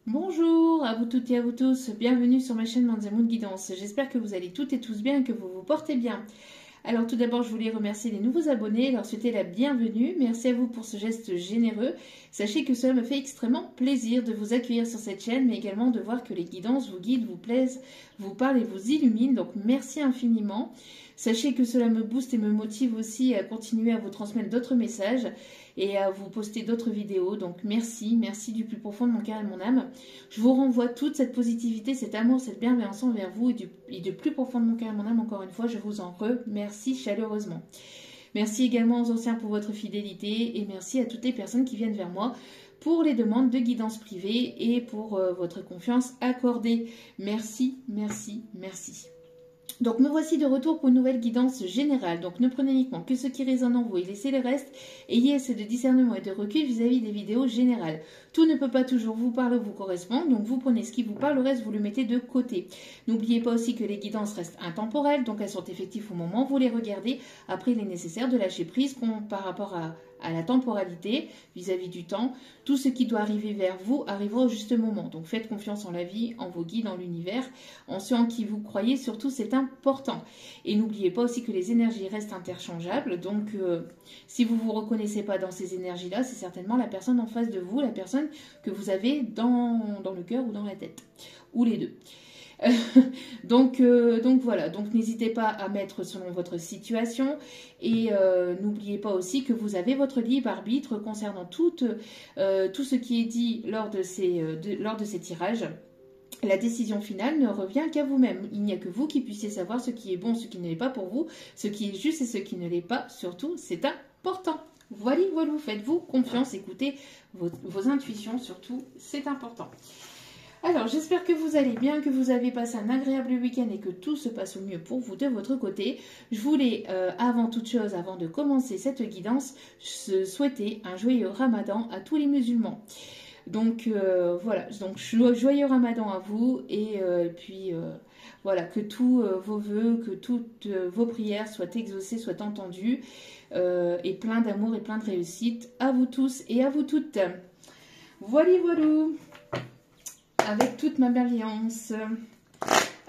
Bonjour à vous toutes et à vous tous, bienvenue sur ma chaîne Manzamoun Guidance. J'espère que vous allez toutes et tous bien et que vous vous portez bien. Alors tout d'abord, je voulais remercier les nouveaux abonnés et leur souhaiter la bienvenue. Merci à vous pour ce geste généreux. Sachez que cela me fait extrêmement plaisir de vous accueillir sur cette chaîne, mais également de voir que les guidances vous guident, vous plaisent, vous parlent et vous illuminent. Donc merci infiniment. Sachez que cela me booste et me motive aussi à continuer à vous transmettre d'autres messages et à vous poster d'autres vidéos. Donc merci, merci du plus profond de mon cœur et de mon âme. Je vous renvoie toute cette positivité, cet amour, cette bienveillance envers vous et du plus profond de mon cœur et de mon âme. Encore une fois, je vous en remercie chaleureusement. Merci également aux anciens pour votre fidélité et merci à toutes les personnes qui viennent vers moi pour les demandes de guidance privée et pour votre confiance accordée. Merci, merci, merci. Donc me voici de retour pour une nouvelle guidance générale. Donc ne prenez uniquement que ce qui résonne en vous et laissez le reste. Ayez assez de discernement et de recul vis-à-vis des vidéos générales. Tout ne peut pas toujours vous parler ou vous correspondre. Donc vous prenez ce qui vous parle, le reste vous le mettez de côté. N'oubliez pas aussi que les guidances restent intemporelles. Donc elles sont effectives au moment où vous les regardez. Après il est nécessaire de lâcher prise par rapport à la temporalité, vis-à-vis du temps. Tout ce qui doit arriver vers vous arrivera au juste moment. Donc faites confiance en la vie, en vos guides, en l'univers, en ceux en qui vous croyez. Surtout, c'est important. Et n'oubliez pas aussi que les énergies restent interchangeables. Donc, si vous ne vous reconnaissez pas dans ces énergies-là, c'est certainement la personne en face de vous, la personne que vous avez dans le cœur ou dans la tête. Ou les deux. Donc voilà, donc n'hésitez pas à mettre selon votre situation et n'oubliez pas aussi que vous avez votre libre arbitre concernant tout ce qui est dit lors de ces tirages. La décision finale ne revient qu'à vous-même. Il n'y a que vous qui puissiez savoir ce qui est bon, ce qui ne l'est pas pour vous, ce qui est juste et ce qui ne l'est pas. Surtout, c'est important. Voilà, faites-vous confiance, écoutez vos intuitions, surtout, c'est important. Alors, j'espère que vous allez bien, que vous avez passé un agréable week-end et que tout se passe au mieux pour vous de votre côté. Je voulais, avant toute chose, avant de commencer cette guidance, souhaiter un joyeux ramadan à tous les musulmans. Donc, voilà, donc joyeux ramadan à vous et puis voilà, que tous vos vœux, que toutes vos prières soient exaucées, soient entendues et plein d'amour et plein de réussite à vous tous et à vous toutes. Voilà. Avec toute ma bienveillance.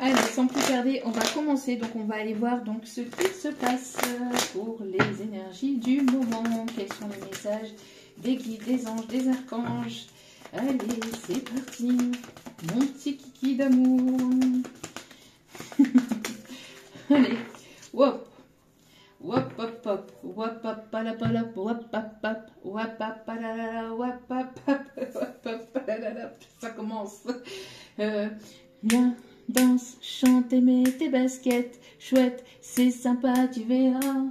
Allez, sans plus tarder, on va commencer. Donc, on va aller voir donc ce qui se passe pour les énergies du moment. Quels sont les messages des guides, des anges, des archanges. Allez, c'est parti. Mon petit kiki d'amour. Allez, hop. Wap hop hop, wap hop palapalap, wap hop hop, wap hop palalala, wap hop hop, wap hop palalala. Ça commence. Viens, danse, chante et mets tes baskets. Chouette, c'est sympa, tu verras.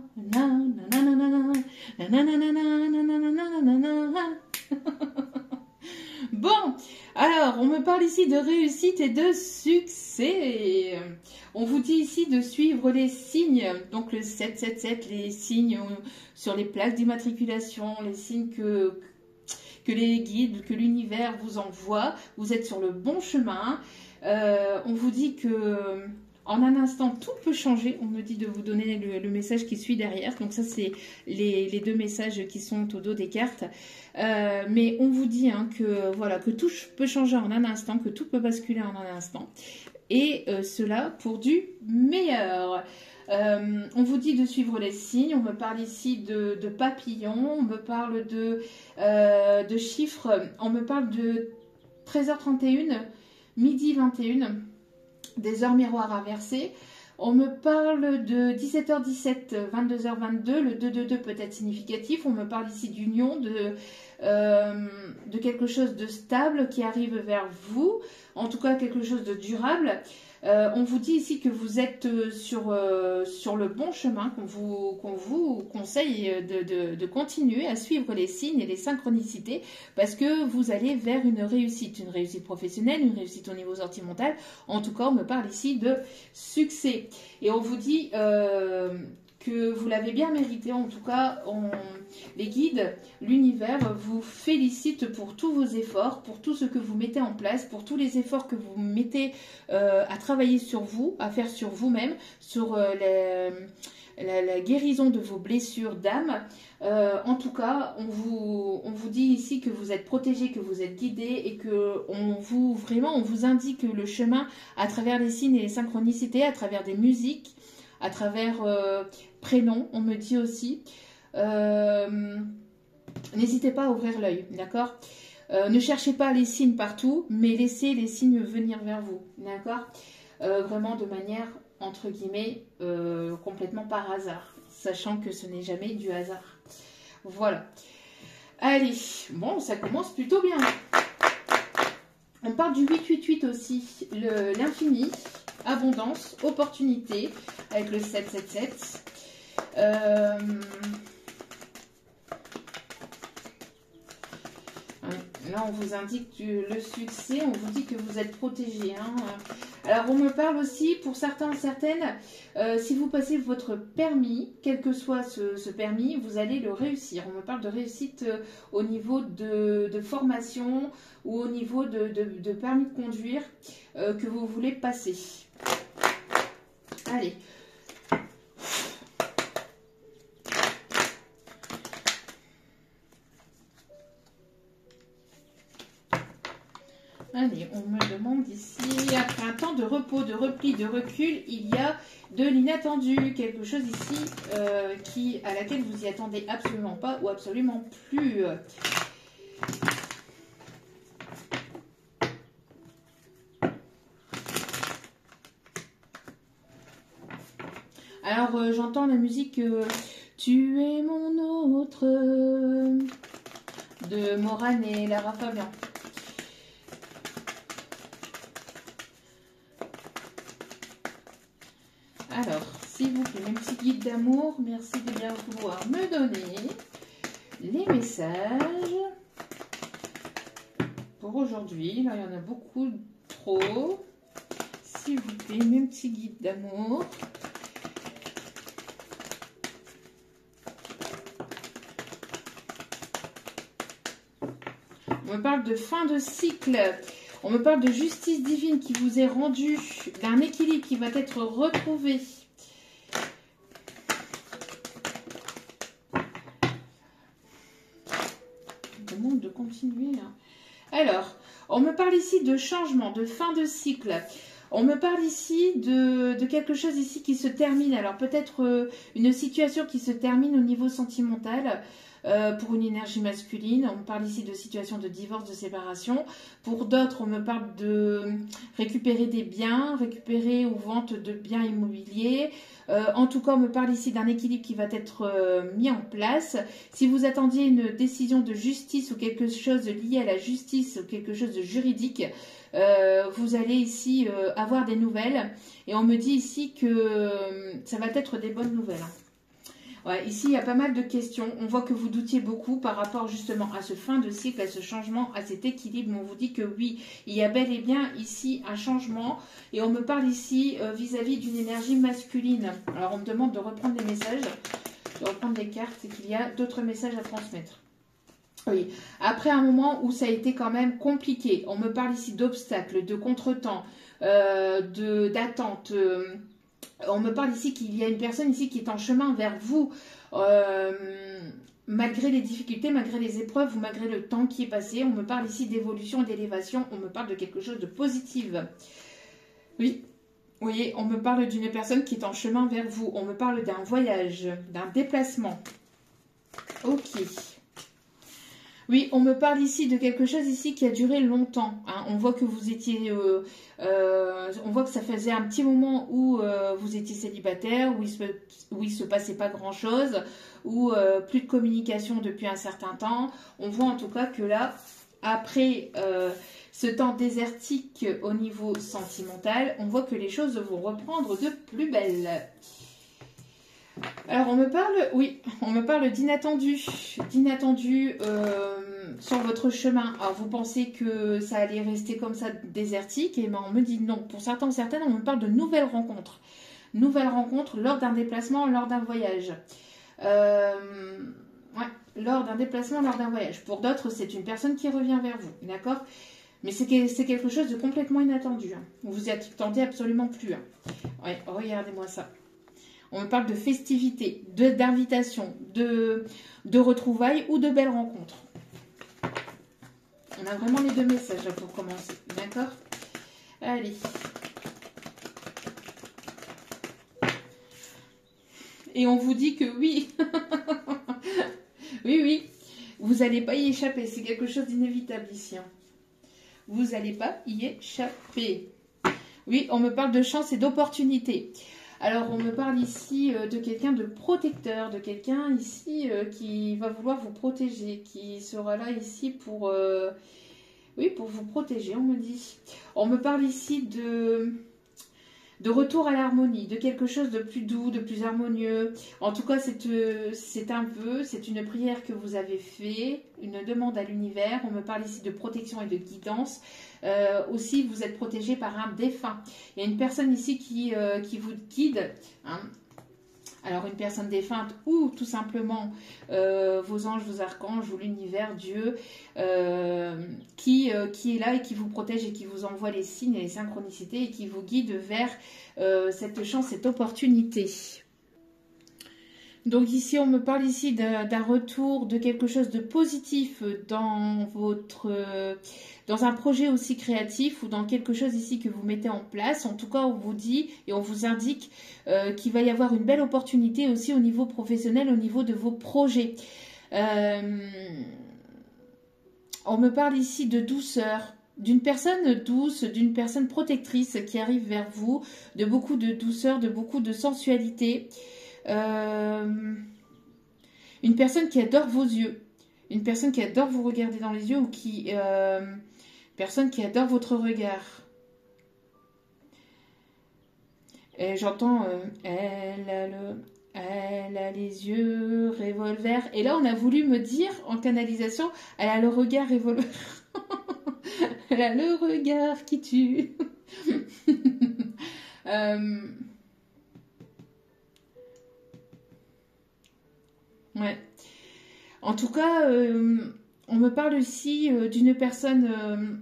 Bon, alors, on me parle ici de réussite et de succès. On vous dit ici de suivre les signes, donc le 777, les signes sur les plaques d'immatriculation, les signes que les guides, que l'univers vous envoie. Vous êtes sur le bon chemin. On vous dit que en un instant, tout peut changer. On me dit de vous donner le message qui suit derrière. Donc ça, c'est les deux messages qui sont au dos des cartes. Mais on vous dit que, voilà, que tout peut changer en un instant, que tout peut basculer en un instant. Et cela pour du meilleur. On vous dit de suivre les signes. On me parle ici de papillons. On me parle de chiffres. On me parle de 13h31, midi 21. Des heures miroirs inversées. On me parle de 17h17, 22h22, le 222 peut être significatif. On me parle ici d'union, de quelque chose de stable qui arrive vers vous, en tout cas quelque chose de durable. On vous dit ici que vous êtes sur le bon chemin, qu'on vous conseille de continuer à suivre les signes et les synchronicités parce que vous allez vers une réussite professionnelle, une réussite au niveau sentimental. En tout cas, on me parle ici de succès. Et on vous dit que vous l'avez bien mérité. En tout cas, les guides, l'univers vous félicite pour tous vos efforts, pour tout ce que vous mettez en place, pour tous les efforts que vous mettez à travailler sur vous, à faire sur vous-même, sur la guérison de vos blessures d'âme. En tout cas, on vous dit ici que vous êtes protégé, que vous êtes guidé et que on vous indique le chemin à travers les signes et les synchronicités, à travers des musiques, à travers prénoms, on me dit aussi. N'hésitez pas à ouvrir l'œil, d'accord? Ne cherchez pas les signes partout, mais laissez les signes venir vers vous, d'accord? Vraiment de manière, entre guillemets, complètement par hasard, sachant que ce n'est jamais du hasard. Voilà. Allez, bon, ça commence plutôt bien. On parle du 888 aussi, l'infini, abondance, opportunité, avec le 777. Là, on vous indique le succès, on vous dit que vous êtes protégé. Hein. Alors, on me parle aussi, pour certains, certaines, si vous passez votre permis, quel que soit ce permis, vous allez le réussir. On me parle de réussite au niveau de formation ou au niveau de permis de conduire que vous voulez passer. Allez. Allez, on me demande ici, après un temps de repos, de repli, de recul, il y a de l'inattendu, quelque chose ici à laquelle vous y attendez absolument pas ou absolument plus. Alors, j'entends la musique Tu es mon autre de Morane et Lara Fabian. Alors, s'il vous plaît, mes petits guides d'amour, merci de bien vouloir me donner les messages pour aujourd'hui. Là, il y en a beaucoup trop. S'il vous plaît, mes petits guides d'amour. On me parle de fin de cycle. On me parle de justice divine qui vous est rendue, d'un équilibre qui va être retrouvé. Je demande de continuer là. Alors, on me parle ici de changement, de fin de cycle. On me parle ici de quelque chose ici qui se termine. Alors peut-être une situation qui se termine au niveau sentimental. Pour une énergie masculine, on me parle ici de situation de divorce, de séparation. Pour d'autres, on me parle de récupérer des biens, récupérer ou vente de biens immobiliers. En tout cas, on me parle ici d'un équilibre qui va être mis en place. Si vous attendiez une décision de justice ou quelque chose lié à la justice ou quelque chose de juridique, vous allez ici avoir des nouvelles. Et on me dit ici que ça va être des bonnes nouvelles. Ouais, ici, il y a pas mal de questions. On voit que vous doutiez beaucoup par rapport justement à ce fin de cycle, à ce changement, à cet équilibre. Mais on vous dit que oui, il y a bel et bien ici un changement. Et on me parle ici vis-à-vis d'une énergie masculine. Alors, on me demande de reprendre les messages, de reprendre les cartes et qu'il y a d'autres messages à transmettre. Oui, après un moment où ça a été quand même compliqué. On me parle ici d'obstacles, de contretemps, d'attente. On me parle ici qu'il y a une personne ici qui est en chemin vers vous, malgré les difficultés, malgré les épreuves ou malgré le temps qui est passé. On me parle ici d'évolution et d'élévation. On me parle de quelque chose de positif. Oui, vous voyez, on me parle d'une personne qui est en chemin vers vous. On me parle d'un voyage, d'un déplacement. Ok. Oui, on me parle ici de quelque chose ici qui a duré longtemps. Hein. On voit que vous étiez, on voit que ça faisait un petit moment où vous étiez célibataire, où il se passait pas grand chose, où plus de communication depuis un certain temps. On voit en tout cas que là, après ce temps désertique au niveau sentimental, on voit que les choses vont reprendre de plus belle. Alors, on me parle, oui, on me parle d'inattendu sur votre chemin. Alors, vous pensez que ça allait rester comme ça désertique, et ben on me dit non. Pour certains ou certaines, on me parle de nouvelles rencontres. Nouvelles rencontres lors d'un déplacement, lors d'un voyage. Ouais, lors d'un déplacement, lors d'un voyage. Pour d'autres, c'est une personne qui revient vers vous, d'accord? Mais c'est quelque chose de complètement inattendu. Hein. Vous y attendez absolument plus. Hein. Ouais, regardez-moi ça. On me parle de festivités, d'invitations, de retrouvailles ou de belles rencontres. On a vraiment les deux messages là pour commencer. D'accord? Allez. Et on vous dit que oui. Oui, oui. Vous n'allez pas y échapper. C'est quelque chose d'inévitable ici. Hein. Vous n'allez pas y échapper. Oui, on me parle de chance et d'opportunité. Alors, on me parle ici de quelqu'un de protecteur, de quelqu'un ici qui va vouloir vous protéger, qui sera là ici pour, oui, pour vous protéger, on me dit. On me parle ici de retour à l'harmonie, de quelque chose de plus doux, de plus harmonieux. En tout cas, c'est une prière que vous avez fait, une demande à l'univers. On me parle ici de protection et de guidance. Aussi, vous êtes protégé par un défunt. Il y a une personne ici qui vous guide. Hein. Alors, une personne défunte ou tout simplement vos anges, vos archanges ou l'univers, Dieu, qui est là et qui vous protège et qui vous envoie les signes et les synchronicités et qui vous guide vers cette chance, cette opportunité. Donc ici, on me parle ici d'un retour, de quelque chose de positif dans un projet aussi créatif ou dans quelque chose ici que vous mettez en place. En tout cas, on vous dit et on vous indique qu'il va y avoir une belle opportunité aussi au niveau professionnel, au niveau de vos projets. On me parle ici de douceur, d'une personne douce, d'une personne protectrice qui arrive vers vous, de beaucoup de douceur, de beaucoup de sensualité. Une personne qui adore vos yeux, une personne qui adore vous regarder dans les yeux ou personne qui adore votre regard. Et j'entends elle a les yeux revolver. Et là, on a voulu me dire en canalisation, elle a le regard revolver. Elle a le regard qui tue. Ouais. En tout cas, on me parle aussi d'une personne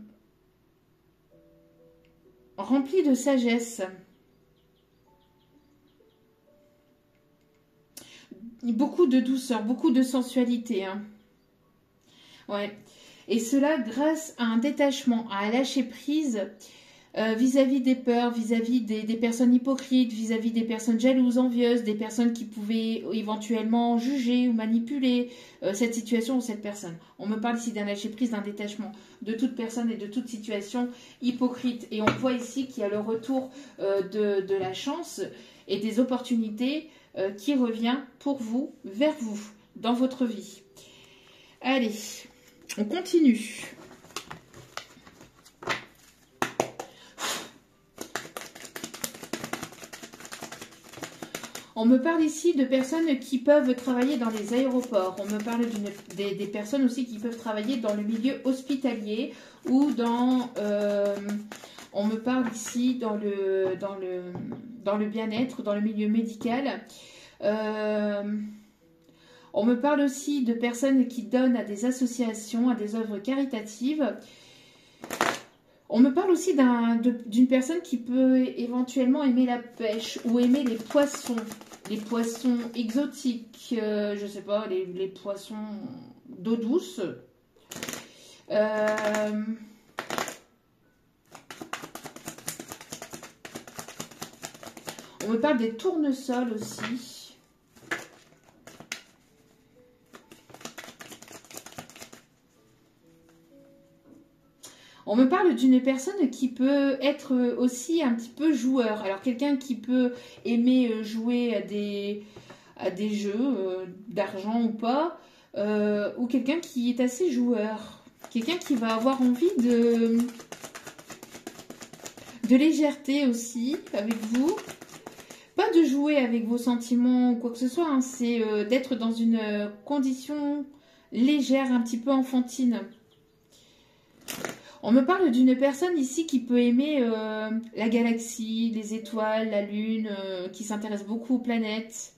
remplie de sagesse. Beaucoup de douceur, beaucoup de sensualité. Hein. Ouais. Et cela grâce à un détachement, à un lâcher prise vis-à-vis des peurs, vis-à-vis des personnes hypocrites, vis-à-vis des personnes jalouses, envieuses, des personnes qui pouvaient éventuellement juger ou manipuler cette situation ou cette personne. On me parle ici d'un lâcher prise, d'un détachement de toute personne et de toute situation hypocrite. Et on voit ici qu'il y a le retour de la chance et des opportunités qui revient pour vous, vers vous, dans votre vie. Allez, on continue. On me parle ici de personnes qui peuvent travailler dans les aéroports. On me parle des personnes aussi qui peuvent travailler dans le milieu hospitalier ou dans... on me parle ici dans le bien-être, dans le milieu médical. On me parle aussi de personnes qui donnent à des associations, à des œuvres caritatives. On me parle aussi d'une personne qui peut éventuellement aimer la pêche ou aimer les poissons exotiques, je ne sais pas, les poissons d'eau douce. On me parle des tournesols aussi. On me parle d'une personne qui peut être aussi un petit peu joueur. Alors quelqu'un qui peut aimer jouer à des jeux d'argent ou pas, ou quelqu'un qui est assez joueur. Quelqu'un qui va avoir envie de légèreté aussi avec vous. Pas de jouer avec vos sentiments ou quoi que ce soit, hein. C'est d'être dans une condition légère, un petit peu enfantine. On me parle d'une personne ici qui peut aimer la galaxie, les étoiles, la lune, qui s'intéresse beaucoup aux planètes,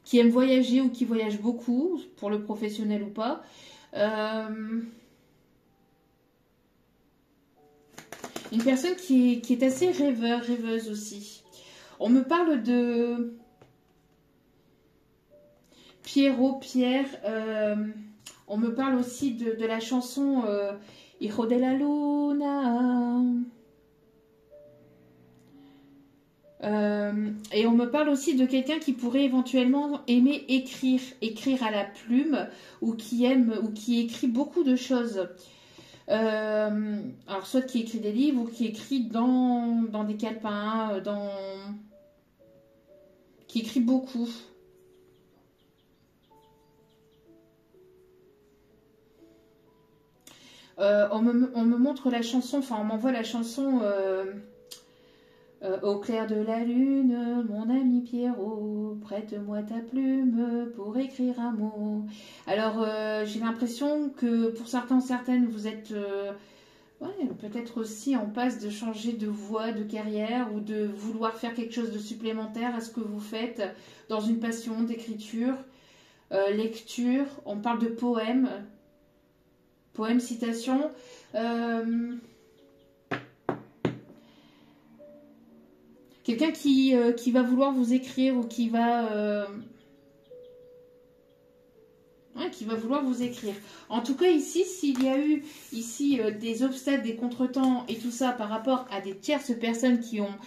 qui aime voyager ou qui voyage beaucoup, pour le professionnel ou pas. Une personne qui est assez rêveuse aussi. On me parle Pierrot, Pierre, on me parle aussi de la chanson Hijo de la Luna. Et on me parle aussi de quelqu'un qui pourrait éventuellement aimer écrire à la plume, ou qui aime, ou qui écrit beaucoup de choses. Alors soit qui écrit des livres, ou qui écrit dans des calepins, qui écrit beaucoup. On me montre la chanson, enfin on m'envoie la chanson au clair de la lune, mon ami Pierrot, prête-moi ta plume pour écrire un mot. Alors j'ai l'impression que pour certains, certaines, vous êtes ouais, peut-être aussi en passe de changer de voie, de carrière, ou de vouloir faire quelque chose de supplémentaire à ce que vous faites dans une passion d'écriture, lecture. On parle de poèmes. Poème, citation. Quelqu'un qui va vouloir vous écrire, ou qui va vouloir vous écrire. En tout cas, ici, s'il y a eu ici des obstacles, des contretemps et tout ça par rapport à des tierces personnes qui ont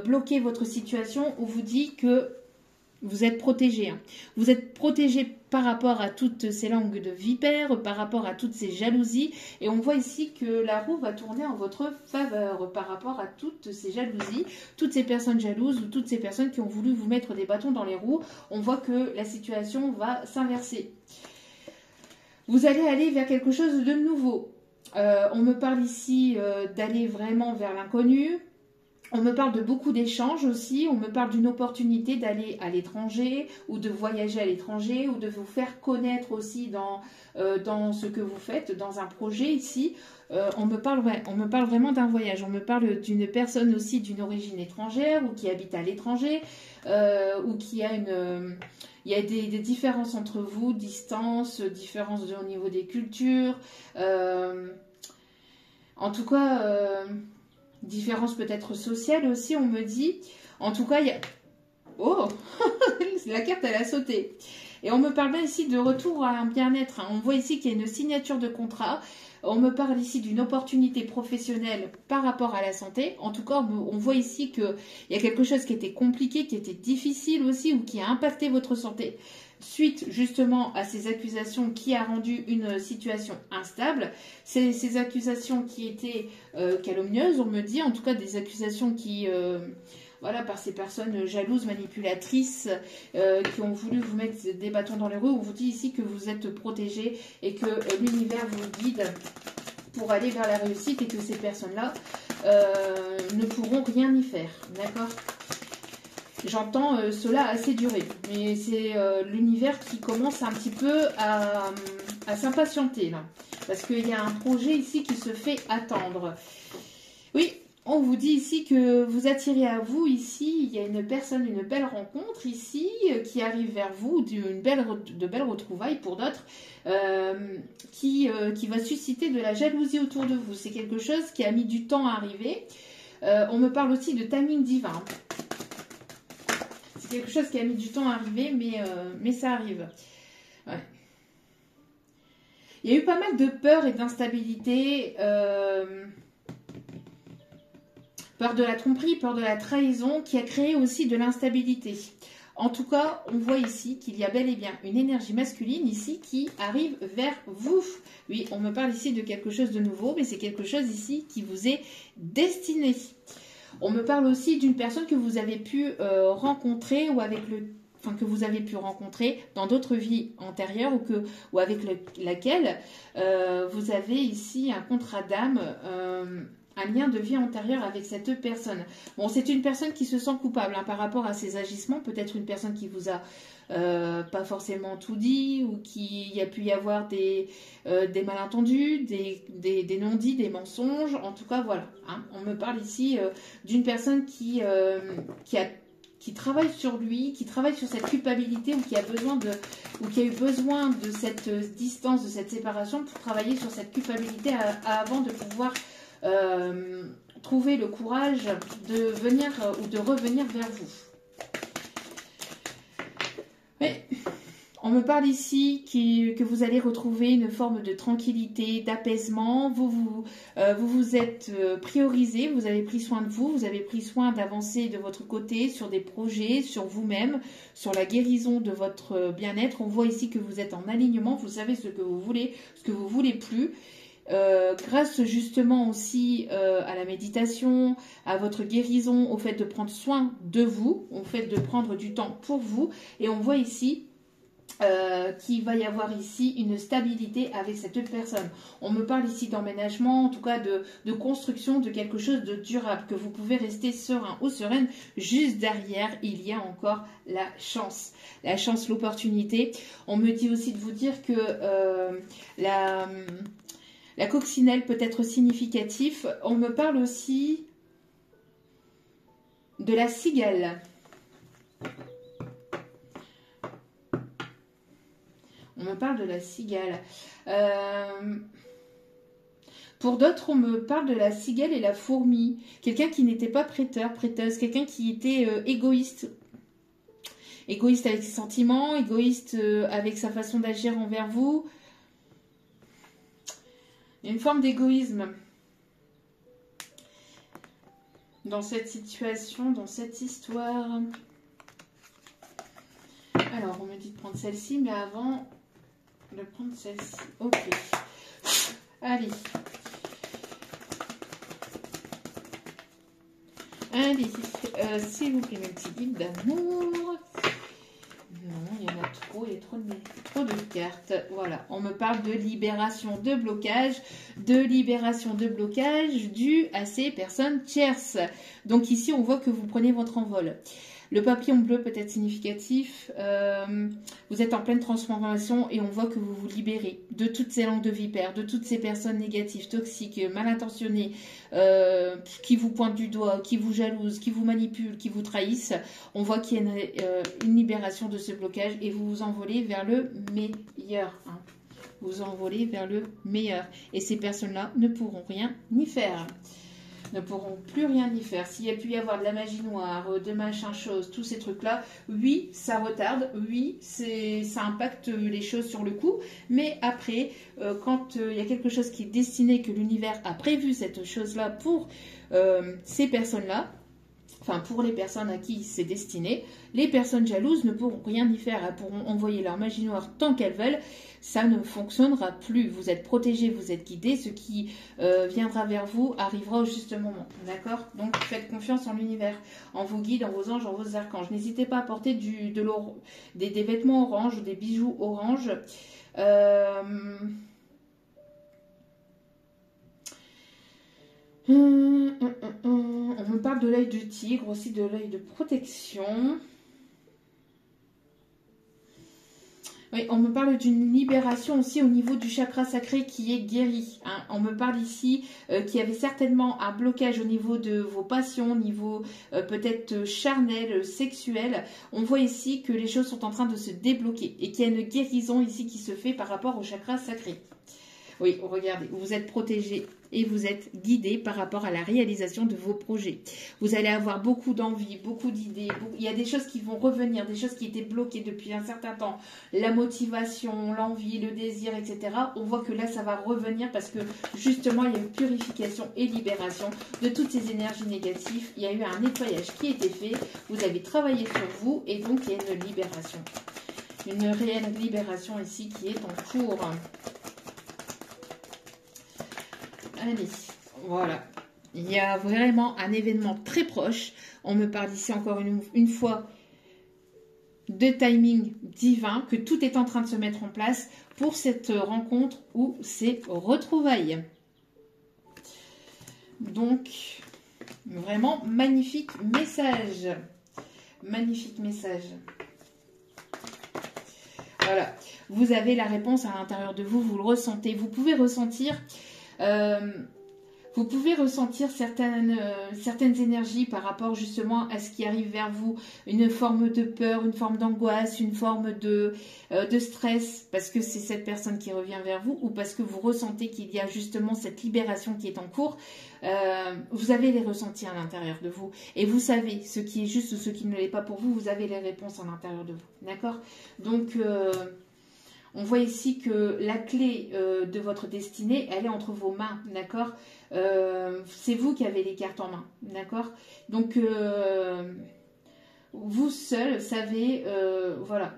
bloqué votre situation, on vous dit que vous êtes protégé. Hein. Vous êtes protégé par rapport à toutes ces langues de vipères, par rapport à toutes ces jalousies. Et on voit ici que la roue va tourner en votre faveur par rapport à toutes ces jalousies, toutes ces personnes jalouses, ou toutes ces personnes qui ont voulu vous mettre des bâtons dans les roues. On voit que la situation va s'inverser. Vous allez aller vers quelque chose de nouveau. On me parle ici d'aller vraiment vers l'inconnu. On me parle de beaucoup d'échanges aussi, on me parle d'une opportunité d'aller à l'étranger, ou de voyager à l'étranger, ou de vous faire connaître aussi dans ce que vous faites, dans un projet ici. On me parle vraiment d'un voyage, on me parle d'une personne aussi d'une origine étrangère, ou qui habite à l'étranger, ou qui a il y a des différences entre vous, distance, différences au niveau des cultures. En tout cas... différence peut-être sociale aussi, on me dit. En tout cas, il y a... Oh la carte, elle a sauté. Et on me parle bien ici de retour à un bien-être. Hein. On voit ici qu'il y a une signature de contrat. On me parle ici d'une opportunité professionnelle par rapport à la santé. En tout cas, on voit ici qu'il y a quelque chose qui était compliqué, qui était difficile aussi, ou qui a impacté votre santé. Suite justement à ces accusations qui a rendu une situation instable, ces accusations qui étaient calomnieuses, on me dit, en tout cas des accusations qui, voilà, par ces personnes jalouses, manipulatrices, qui ont voulu vous mettre des bâtons dans les roues. On vous dit ici que vous êtes protégés et que l'univers vous guide pour aller vers la réussite, et que ces personnes-là ne pourront rien y faire, d'accord ? J'entends cela assez durer, mais c'est l'univers qui commence un petit peu à s'impatienter là, parce qu'il y a un projet ici qui se fait attendre. Oui, on vous dit ici que vous attirez à vous ici, il y a une personne, une belle rencontre ici qui arrive vers vous, de belles retrouvailles pour d'autres, qui va susciter de la jalousie autour de vous. C'est quelque chose qui a mis du temps à arriver. On me parle aussi de timing divin. Quelque chose qui a mis du temps à arriver, mais ça arrive. Ouais. Il y a eu pas mal de peur et d'instabilité, peur de la tromperie, peur de la trahison, qui a créé aussi de l'instabilité. En tout cas, on voit ici qu'il y a bel et bien une énergie masculine ici qui arrive vers vous. Oui, on me parle ici de quelque chose de nouveau, mais c'est quelque chose ici qui vous est destiné. On me parle aussi d'une personne que vous avez pu rencontrer, que vous avez pu rencontrer dans d'autres vies antérieures, ou avec laquelle vous avez ici un contrat d'âme, un lien de vie antérieure avec cette personne. Bon, c'est une personne qui se sent coupable par rapport à ses agissements, peut-être une personne qui vous a pas forcément tout dit, ou qu'il y a pu y avoir des malentendus, des non-dits, des mensonges. En tout cas, voilà. Hein. On me parle ici d'une personne qui travaille sur lui, qui travaille sur cette culpabilité, ou qui a eu besoin de cette distance, de cette séparation, pour travailler sur cette culpabilité avant de pouvoir trouver le courage de venir ou de revenir vers vous. Mais On me parle ici que vous allez retrouver une forme de tranquillité, d'apaisement. Vous vous êtes priorisé, vous avez pris soin de vous, vous avez pris soin d'avancer de votre côté sur des projets, sur vous-même, sur la guérison de votre bien-être. On voit ici que vous êtes en alignement, vous savez ce que vous voulez, ce que vous voulez plus. Grâce justement aussi à la méditation, à votre guérison, au fait de prendre soin de vous, au fait de prendre du temps pour vous. Et on voit ici qu'il va y avoir ici une stabilité avec cette personne. On me parle ici d'emménagement, en tout cas de construction de quelque chose de durable, que vous pouvez rester serein ou sereine. Juste derrière, il y a encore la chance, l'opportunité. On me dit aussi de vous dire que la coccinelle peut être significatif. On me parle aussi de la cigale. On me parle de la cigale. Pour d'autres, on me parle de la cigale et la fourmi. Quelqu'un qui n'était pas prêteur, prêteuse. Quelqu'un qui était égoïste. Égoïste avec ses sentiments, égoïste avec sa façon d'agir envers vous. Il y a une forme d'égoïsme dans cette situation, dans cette histoire. Alors, on me dit de prendre celle-ci, mais avant de prendre celle-ci. Ok. Allez. Allez. S'il vous plaît, mes petits guides d'amour. Non, il y en a trop, il y a trop de cartes. Voilà, on me parle de libération de blocage, due à ces personnes tierces. Donc ici, on voit que vous prenez votre envol. Le papillon bleu peut être significatif. Vous êtes en pleine transformation et on voit que vous vous libérez de toutes ces langues de vipère, de toutes ces personnes négatives, toxiques, mal intentionnées, qui vous pointent du doigt, qui vous jalousent, qui vous manipulent, qui vous trahissent. On voit qu'il y a une libération de ce blocage et vous vous envolez vers le meilleur. Hein. Vous envolez vers le meilleur. Et ces personnes-là ne pourront rien ni faire. Ne pourront plus rien y faire. S'il y a pu y avoir de la magie noire, de machin chose, tous ces trucs-là, oui, ça retarde, oui, ça impacte les choses sur le coup, mais après, quand il y a quelque chose qui est destiné, que l'univers a prévu cette chose-là pour ces personnes-là, enfin pour les personnes à qui c'est destiné, les personnes jalouses ne pourront rien y faire, elles pourront envoyer leur magie noire tant qu'elles veulent, ça ne fonctionnera plus. Vous êtes protégés, vous êtes guidés, ce qui viendra vers vous arrivera au juste moment, d'accord? Donc faites confiance en l'univers, en vos guides, en vos anges, en vos archanges. N'hésitez pas à porter des vêtements orange ou des bijoux orange. On me parle de l'œil du tigre, aussi de l'œil de protection. Oui, on me parle d'une libération aussi au niveau du chakra sacré qui est guéri. Hein. On me parle ici qu'il y avait certainement un blocage au niveau de vos passions, au niveau peut-être charnel, sexuel. On voit ici que les choses sont en train de se débloquer et qu'il y a une guérison ici qui se fait par rapport au chakra sacré. Oui, regardez, vous êtes protégé et vous êtes guidé par rapport à la réalisation de vos projets. Vous allez avoir beaucoup d'envie, beaucoup d'idées. Il y a des choses qui vont revenir, des choses qui étaient bloquées depuis un certain temps. La motivation, l'envie, le désir, etc. On voit que là, ça va revenir parce que justement, il y a une purification et libération de toutes ces énergies négatives. Il y a eu un nettoyage qui a été fait. Vous avez travaillé sur vous et donc il y a une libération. Une réelle libération ici qui est en cours. Allez, voilà. Il y a vraiment un événement très proche. On me parle ici encore une fois de timing divin, que tout est en train de se mettre en place pour cette rencontre ou ces retrouvailles. Donc, vraiment magnifique message. Magnifique message. Voilà. Vous avez la réponse à l'intérieur de vous, vous le ressentez. Vous pouvez ressentir... Vous pouvez ressentir certaines énergies par rapport justement à ce qui arrive vers vous, une forme de peur, une forme d'angoisse, une forme de stress, parce que c'est cette personne qui revient vers vous, ou parce que vous ressentez qu'il y a justement cette libération qui est en cours. Vous avez les ressentis à l'intérieur de vous, et vous savez ce qui est juste ou ce qui ne l'est pas pour vous, vous avez les réponses à l'intérieur de vous, d'accord? Donc, on voit ici que la clé de votre destinée, elle est entre vos mains, d'accord? C'est vous qui avez les cartes en main, d'accord? Donc, vous seul savez, voilà,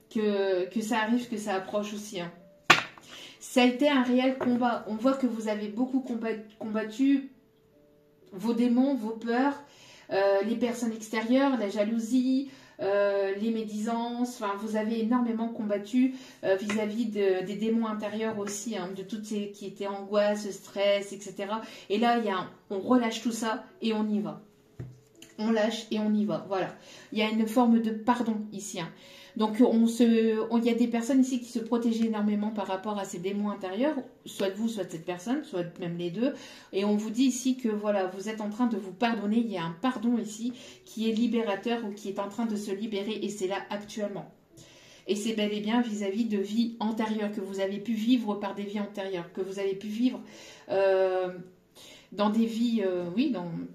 que ça arrive, que ça approche aussi. Hein. Ça a été un réel combat. On voit que vous avez beaucoup combattu vos démons, vos peurs, les personnes extérieures, la jalousie, les médisances, enfin vous avez énormément combattu vis-à-vis des démons intérieurs aussi, hein, de toutes ces qui étaient angoisse, stress, etc. Et là, on relâche tout ça et on y va. On lâche et on y va, voilà. Il y a une forme de pardon ici. Hein. Donc, il y a des personnes ici qui se protégeaient énormément par rapport à ces démons intérieurs, soit vous, soit cette personne, soit même les deux. Et on vous dit ici que voilà, vous êtes en train de vous pardonner. Il y a un pardon ici qui est libérateur ou qui est en train de se libérer et c'est là actuellement. Et c'est bel et bien vis-à-vis de vies antérieures que vous avez pu vivre par des vies antérieures, que vous avez pu vivre dans des vies,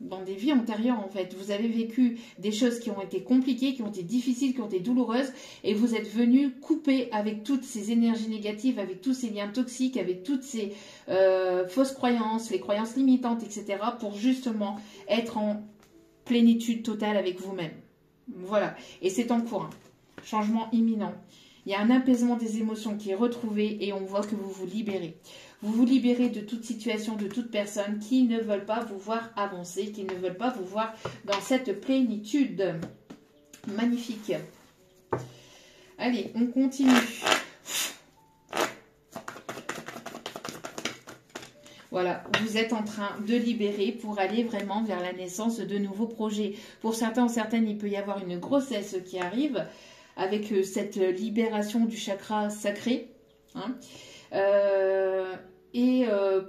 dans des vies antérieures en fait. Vous avez vécu des choses qui ont été compliquées, qui ont été difficiles, qui ont été douloureuses, et vous êtes venu couper avec toutes ces énergies négatives, avec tous ces liens toxiques, avec toutes ces fausses croyances, les croyances limitantes, etc., pour justement être en plénitude totale avec vous-même. Voilà, et c'est en cours, hein. Changement imminent. Il y a un apaisement des émotions qui est retrouvé et on voit que vous vous libérez. Vous vous libérez de toute situation, de toute personne qui ne veulent pas vous voir avancer, qui ne veulent pas vous voir dans cette plénitude. Magnifique. Allez, on continue. Voilà, vous êtes en train de libérer pour aller vraiment vers la naissance de nouveaux projets. Pour certains ou certaines, il peut y avoir une grossesse qui arrive avec cette libération du chakra sacré. Hein.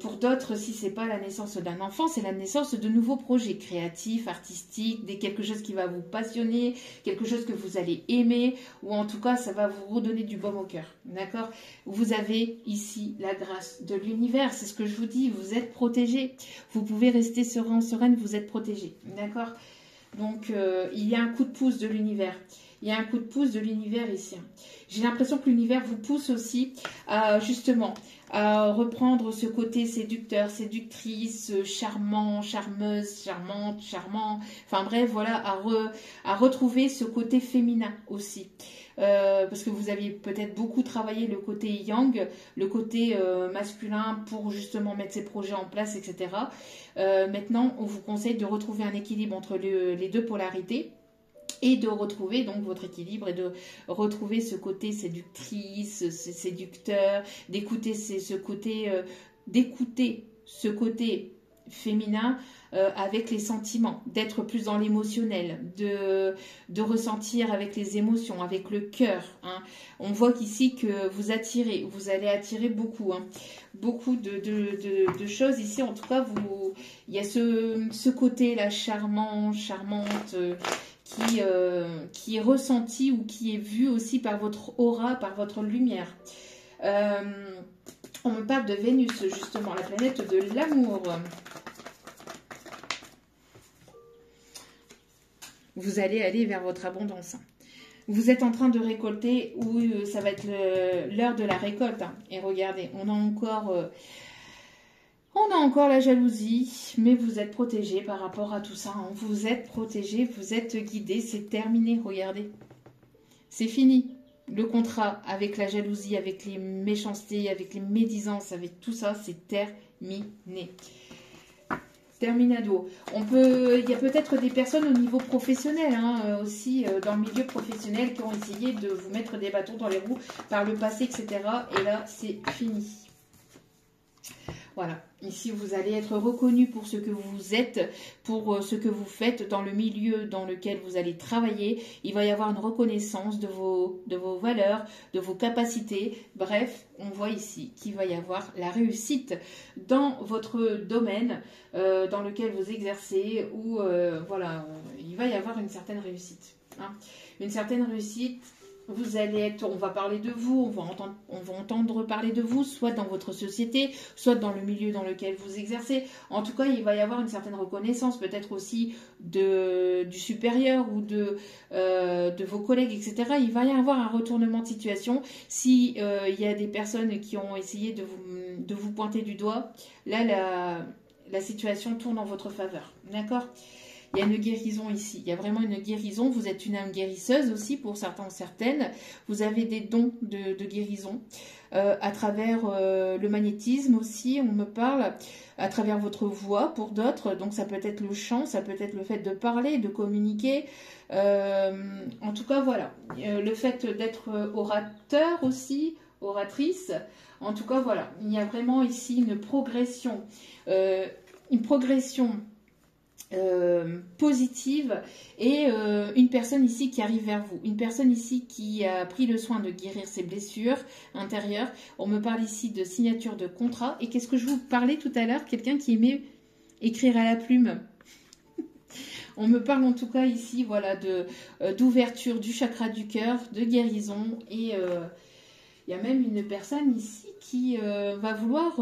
Pour d'autres, si ce n'est pas la naissance d'un enfant, c'est la naissance de nouveaux projets créatifs, artistiques, quelque chose qui va vous passionner, quelque chose que vous allez aimer, ou en tout cas, ça va vous redonner du baume au cœur. D'accord? Vous avez ici la grâce de l'univers, c'est ce que je vous dis, vous êtes protégés. Vous pouvez rester serein, sereine, vous êtes protégés. D'accord? Donc, il y a un coup de pouce de l'univers. Il y a un coup de pouce de l'univers ici. J'ai l'impression que l'univers vous pousse aussi justement à reprendre ce côté séducteur, séductrice, charmant, charmeuse, charmante, charmant. Enfin bref, voilà, à retrouver ce côté féminin aussi. Parce que vous aviez peut-être beaucoup travaillé le côté yang, le côté masculin pour justement mettre ses projets en place, etc. Maintenant, on vous conseille de retrouver un équilibre entre les deux polarités. Et de retrouver donc votre équilibre et de retrouver ce côté séductrice, séducteur, d'écouter ce côté féminin avec les sentiments, d'être plus dans l'émotionnel, de ressentir avec les émotions, avec le cœur. Hein. On voit qu'ici que vous allez attirer beaucoup, hein. Beaucoup de choses ici. En tout cas, il y a ce côté-là charmant, charmante. Qui est ressenti ou qui est vu aussi par votre aura, par votre lumière. On me parle de Vénus, justement, la planète de l'amour. Vous allez aller vers votre abondance. Vous êtes en train de récolter, ou ça va être l'heure de la récolte. Hein. Et regardez, on a encore la jalousie, mais vous êtes protégé par rapport à tout ça. Hein. Vous êtes protégé, vous êtes guidé, c'est terminé, regardez. C'est fini. Le contrat avec la jalousie, avec les méchancetés, avec les médisances, avec tout ça, c'est terminé. Terminado. Il y a peut-être des personnes au niveau professionnel, hein, aussi dans le milieu professionnel, qui ont essayé de vous mettre des bâtons dans les roues par le passé, etc. Et là, c'est fini. Voilà, ici vous allez être reconnu pour ce que vous êtes, pour ce que vous faites dans le milieu dans lequel vous allez travailler. Il va y avoir une reconnaissance de vos valeurs, de vos capacités. Bref, on voit ici qu'il va y avoir la réussite dans votre domaine dans lequel vous exercez, ou voilà, il va y avoir une certaine réussite. Hein. Une certaine réussite. Vous allez être, on va parler de vous, on va entendre parler de vous, soit dans votre société, soit dans le milieu dans lequel vous exercez. En tout cas, il va y avoir une certaine reconnaissance, peut-être aussi du supérieur ou de vos collègues, etc. Il va y avoir un retournement de situation. Si il y a des personnes qui ont essayé de vous pointer du doigt, là, la situation tourne en votre faveur. D'accord ? Il y a une guérison ici, il y a vraiment une guérison. Vous êtes une âme guérisseuse aussi pour certains, certaines. Vous avez des dons de guérison à travers le magnétisme aussi, on me parle, à travers votre voix pour d'autres. Donc ça peut être le chant, ça peut être le fait de parler, de communiquer. En tout cas, voilà. Le fait d'être orateur aussi, oratrice. En tout cas, voilà. Il y a vraiment ici une progression. Positive et une personne ici qui arrive vers vous, une personne ici qui a pris le soin de guérir ses blessures intérieures. On me parle ici de signature de contrat. Et qu'est-ce que je vous parlais tout à l'heure? Quelqu'un qui aimait écrire à la plume. On me parle en tout cas ici, voilà, d'ouverture du chakra du cœur, de guérison. Et il y a même une personne ici qui va vouloir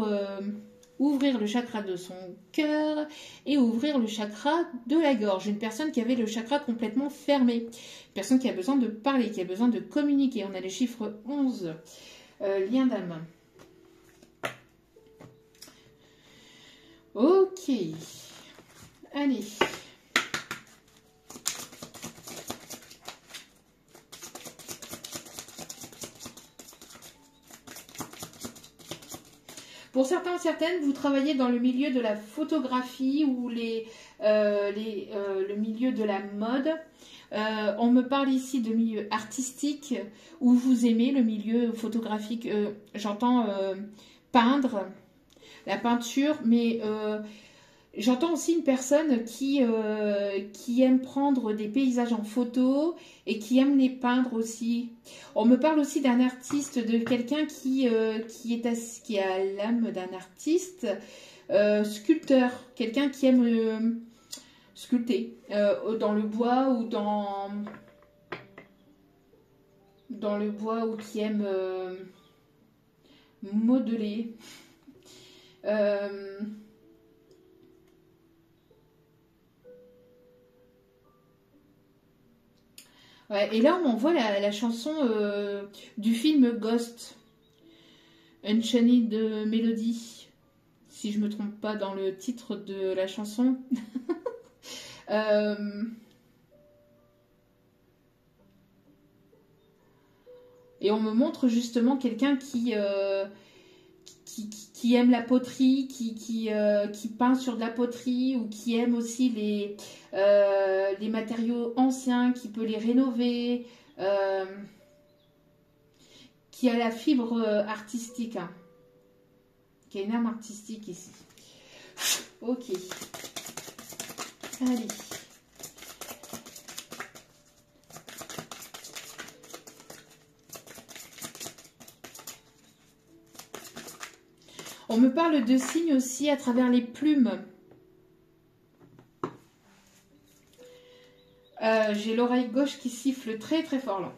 ouvrir le chakra de son cœur et ouvrir le chakra de la gorge. Une personne qui avait le chakra complètement fermé. Une personne qui a besoin de parler, qui a besoin de communiquer. On a les chiffres 11. Lien d'âme. Ok. Allez. Pour certains, certaines, vous travaillez dans le milieu de la photographie ou le milieu de la mode. On me parle ici de milieu artistique où vous aimez le milieu photographique. J'entends peindre, la peinture, mais j'entends aussi une personne qui aime prendre des paysages en photo et qui aime les peindre aussi. On me parle aussi d'un artiste, de quelqu'un qui a l'âme d'un artiste, sculpteur, quelqu'un qui aime sculpter dans le bois ou dans le bois, ou qui aime modeler. Ouais, et là, on m'envoie la chanson du film Ghost, Unchained Melody, si je ne me trompe pas dans le titre de la chanson. Et on me montre justement quelqu'un qui aime la poterie, qui peint sur de la poterie, ou qui aime aussi les matériaux anciens, qui peut les rénover, qui a la fibre artistique, hein, qui a une âme artistique ici. Ok. Allez. On me parle de signes aussi à travers les plumes. J'ai l'oreille gauche qui siffle très très fort là.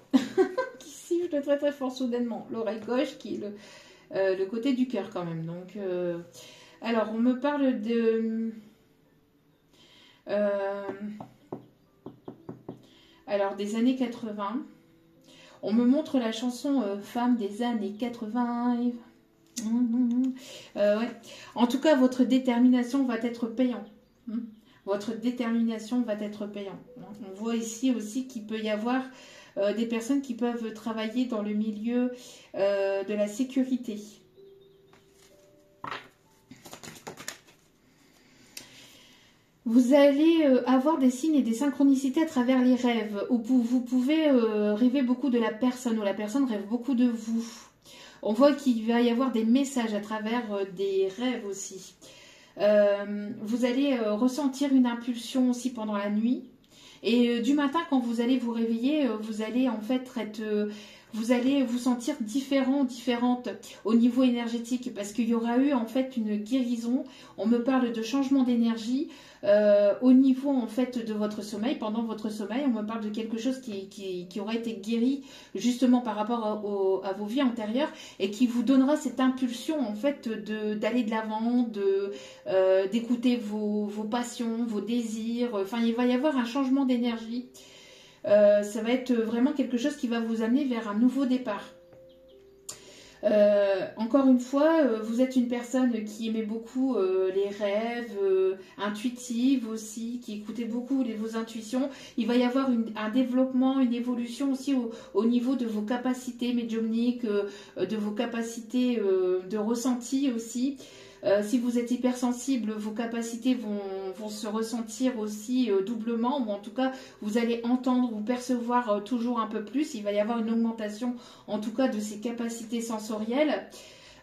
Qui siffle très très fort soudainement. L'oreille gauche qui est le côté du cœur quand même. Donc, alors, on me parle de... alors, des années 80. On me montre la chanson Femme des années 80. Ouais. En tout cas, votre détermination va être payante. Votre détermination va être payante. On voit ici aussi qu'il peut y avoir des personnes qui peuvent travailler dans le milieu de la sécurité. Vous allez avoir des signes et des synchronicités à travers les rêves, où vous pouvez rêver beaucoup de la personne, ou la personne rêve beaucoup de vous. On voit qu'il va y avoir des messages à travers des rêves aussi. Vous allez ressentir une impulsion aussi pendant la nuit. Et du matin, quand vous allez vous réveiller, vous allez en fait vous allez vous sentir différente au niveau énergétique, parce qu'il y aura eu en fait une guérison. On me parle de changement d'énergie au niveau en fait de votre sommeil. Pendant votre sommeil, on me parle de quelque chose qui aura été guéri justement par rapport à vos vies antérieures, et qui vous donnera cette impulsion en fait d'aller de l'avant, d'écouter vos passions, vos désirs. Enfin, il va y avoir un changement d'énergie. Ça va être vraiment quelque chose qui va vous amener vers un nouveau départ. Encore une fois, vous êtes une personne qui aimait beaucoup les rêves, intuitive aussi, qui écoutait beaucoup vos intuitions. Il va y avoir un développement, une évolution aussi au niveau de vos capacités médiumniques, de vos capacités de ressenti aussi. Si vous êtes hypersensible, vos capacités vont se ressentir aussi doublement, ou en tout cas, vous allez entendre ou percevoir toujours un peu plus. Il va y avoir une augmentation, en tout cas, de ces capacités sensorielles.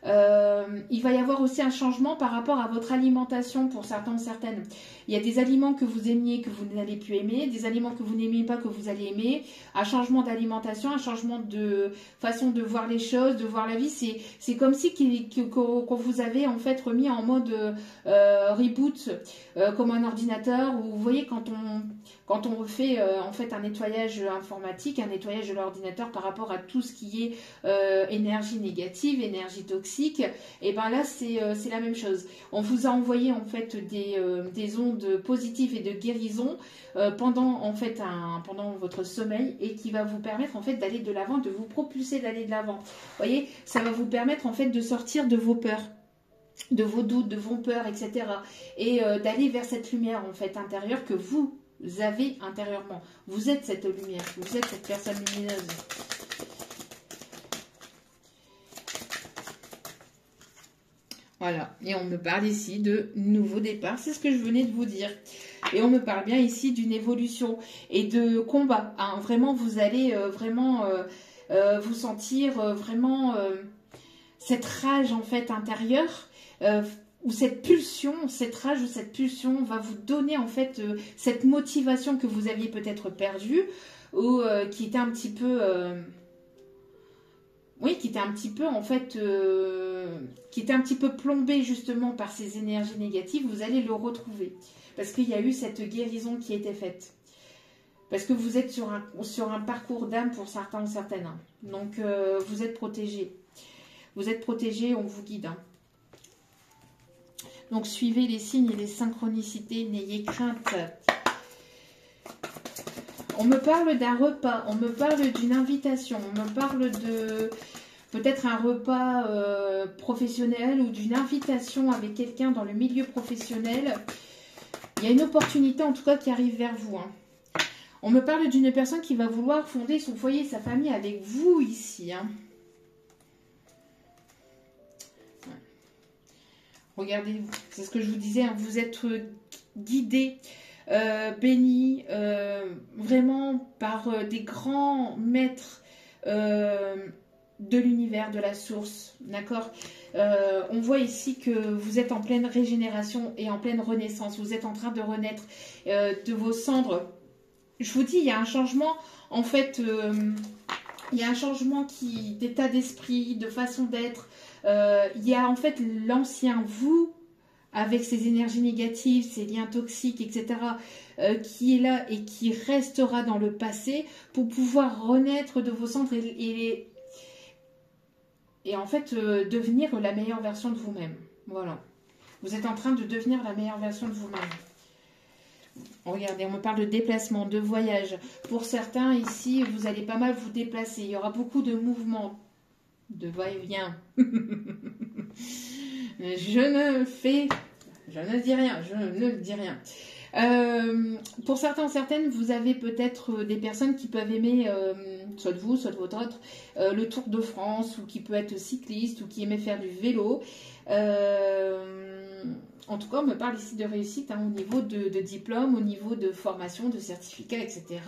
Il va y avoir aussi un changement par rapport à votre alimentation pour certains ou certaines. Il y a des aliments que vous aimiez que vous n'allez plus aimer, des aliments que vous n'aimez pas que vous allez aimer, un changement d'alimentation, un changement de façon de voir les choses, de voir la vie. C'est comme si qu'on vous avait en fait remis en mode reboot, comme un ordinateur, où vous voyez quand on refait en fait un nettoyage informatique, un nettoyage de l'ordinateur par rapport à tout ce qui est énergie négative, énergie toxique, et ben là c'est la même chose. On vous a envoyé en fait des ondes positives et de guérison pendant votre sommeil, et qui va vous permettre en fait d'aller de l'avant, de vous propulser d'aller de l'avant. Vous voyez, ça va vous permettre en fait de sortir de vos peurs, de vos doutes, de vos peurs, etc. Et d'aller vers cette lumière en fait intérieure que vous avez intérieurement. Vous êtes cette lumière, vous êtes cette personne lumineuse. Voilà, et on me parle ici de nouveau départ, c'est ce que je venais de vous dire. Et on me parle bien ici d'une évolution et de combat. Hein. Vraiment, vous allez vraiment vous sentir vraiment cette rage en fait intérieure, ou cette pulsion, cette rage ou cette pulsion va vous donner en fait cette motivation que vous aviez peut-être perdue, ou qui était un petit peu... oui, qui était un petit peu en fait, qui était un petit peu plombé justement par ces énergies négatives. Vous allez le retrouver parce qu'il y a eu cette guérison qui a été faite. Parce que vous êtes sur un parcours d'âme pour certains ou certaines. Hein. Donc vous êtes protégés. Vous êtes protégés, on vous guide. Hein. Donc suivez les signes et les synchronicités, n'ayez crainte. On me parle d'un repas, on me parle d'une invitation, on me parle de peut-être un repas professionnel, ou d'une invitation avec quelqu'un dans le milieu professionnel. Il y a une opportunité en tout cas qui arrive vers vous. Hein. On me parle d'une personne qui va vouloir fonder son foyer, sa famille avec vous ici. Hein. Regardez, c'est ce que je vous disais, hein, vous êtes guidés, bénis vraiment par des grands maîtres de l'univers, de la source, d'accord. On voit ici que vous êtes en pleine régénération et en pleine renaissance, vous êtes en train de renaître de vos cendres. Je vous dis, il y a un changement, en fait, il y a un changement d'état d'esprit, de façon d'être. Il y a en fait l'ancien vous, avec ses énergies négatives, ses liens toxiques, etc., qui est là et qui restera dans le passé pour pouvoir renaître de vos cendres et en fait devenir la meilleure version de vous-même. Voilà. Vous êtes en train de devenir la meilleure version de vous-même. Regardez, on me parle de déplacement, de voyage. Pour certains, ici, vous allez pas mal vous déplacer. Il y aura beaucoup de mouvements, de va-et-vient. Je ne dis rien, je ne dis rien. Pour certains ou certaines, vous avez peut-être des personnes qui peuvent aimer, soit de vous, soit de votre autre, le Tour de France, ou qui peut être cycliste, ou qui aimait faire du vélo. En tout cas, on me parle ici de réussite, hein, au niveau de diplôme, au niveau de formation, de certificat, etc.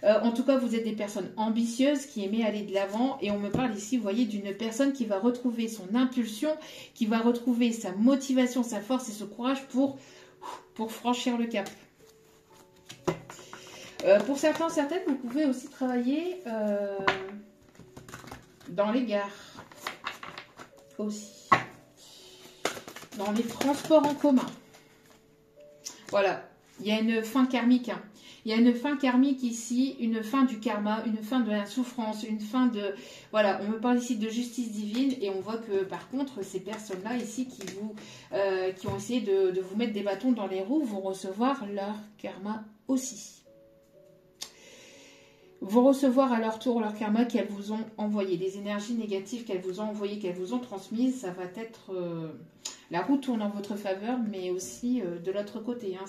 En tout cas, vous êtes des personnes ambitieuses qui aiment aller de l'avant. Et on me parle ici, vous voyez, d'une personne qui va retrouver son impulsion, qui va retrouver sa motivation, sa force et son courage pour franchir le cap. Pour certains, certaines, vous pouvez aussi travailler dans les gares. Aussi. Dans les transports en commun. Voilà. Il y a une fin karmique. Hein. Il y a une fin karmique ici, une fin du karma, une fin de la souffrance, une fin de... Voilà, on me parle ici de justice divine et on voit que par contre, ces personnes-là ici qui ont essayé de vous mettre des bâtons dans les roues vont recevoir leur karma aussi. Vont recevoir à leur tour leur karma qu'elles vous ont envoyé. Les énergies négatives qu'elles vous ont envoyées, qu'elles vous ont transmises, ça va être... la roue tourne en votre faveur, mais aussi de l'autre côté. Hein,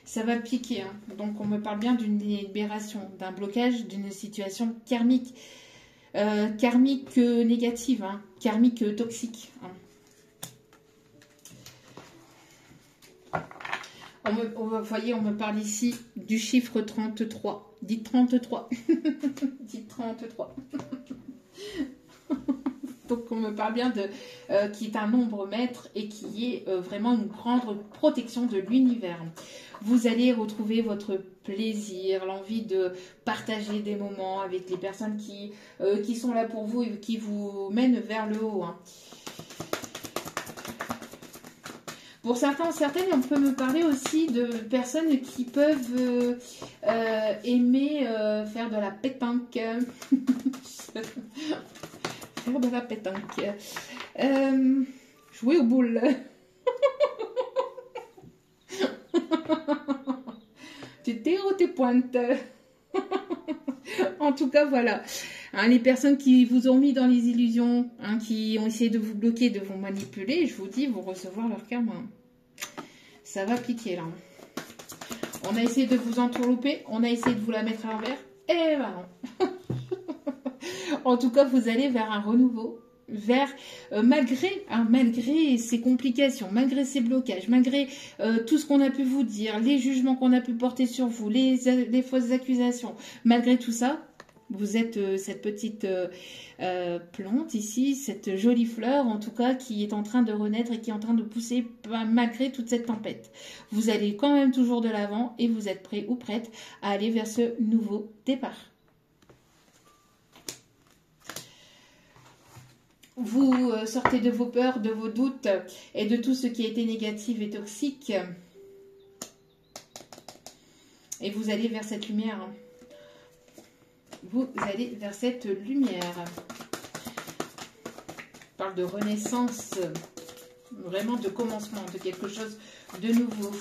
ça va piquer. Hein. Donc on me parle bien d'une libération, d'un blocage, d'une situation karmique. Karmique négative, hein, karmique toxique. Hein. Vous voyez, on me parle ici du chiffre 33. Dites 33. Dites 33. Donc on me parle bien de qui est un nombre maître et qui est vraiment une grande protection de l'univers. Vous allez retrouver votre plaisir, l'envie de partager des moments avec les personnes qui sont là pour vous et qui vous mènent vers le haut. Hein. Pour certains, certaines, on peut me parler aussi de personnes qui peuvent aimer faire de la pétanque. Faire de la pétanque. Jouer aux boules. Tu tires ou tu pointes. En tout cas, voilà. Hein, les personnes qui vous ont mis dans les illusions, hein, qui ont essayé de vous bloquer, de vous manipuler, je vous dis, vont recevoir leur karma. Ça va piquer là. On a essayé de vous entourlouper, on a essayé de vous la mettre à l'envers, et ben non. En tout cas, vous allez vers un renouveau, vers malgré ces complications, malgré ces blocages, malgré tout ce qu'on a pu vous dire, les jugements qu'on a pu porter sur vous, les fausses accusations, malgré tout ça, vous êtes cette petite plante ici, cette jolie fleur en tout cas qui est en train de renaître et qui est en train de pousser malgré toute cette tempête. Vous allez quand même toujours de l'avant et vous êtes prêt ou prête à aller vers ce nouveau départ. Vous sortez de vos peurs, de vos doutes et de tout ce qui a été négatif et toxique. Et vous allez vers cette lumière. Vous allez vers cette lumière. On parle de renaissance, vraiment de commencement, de quelque chose de nouveau.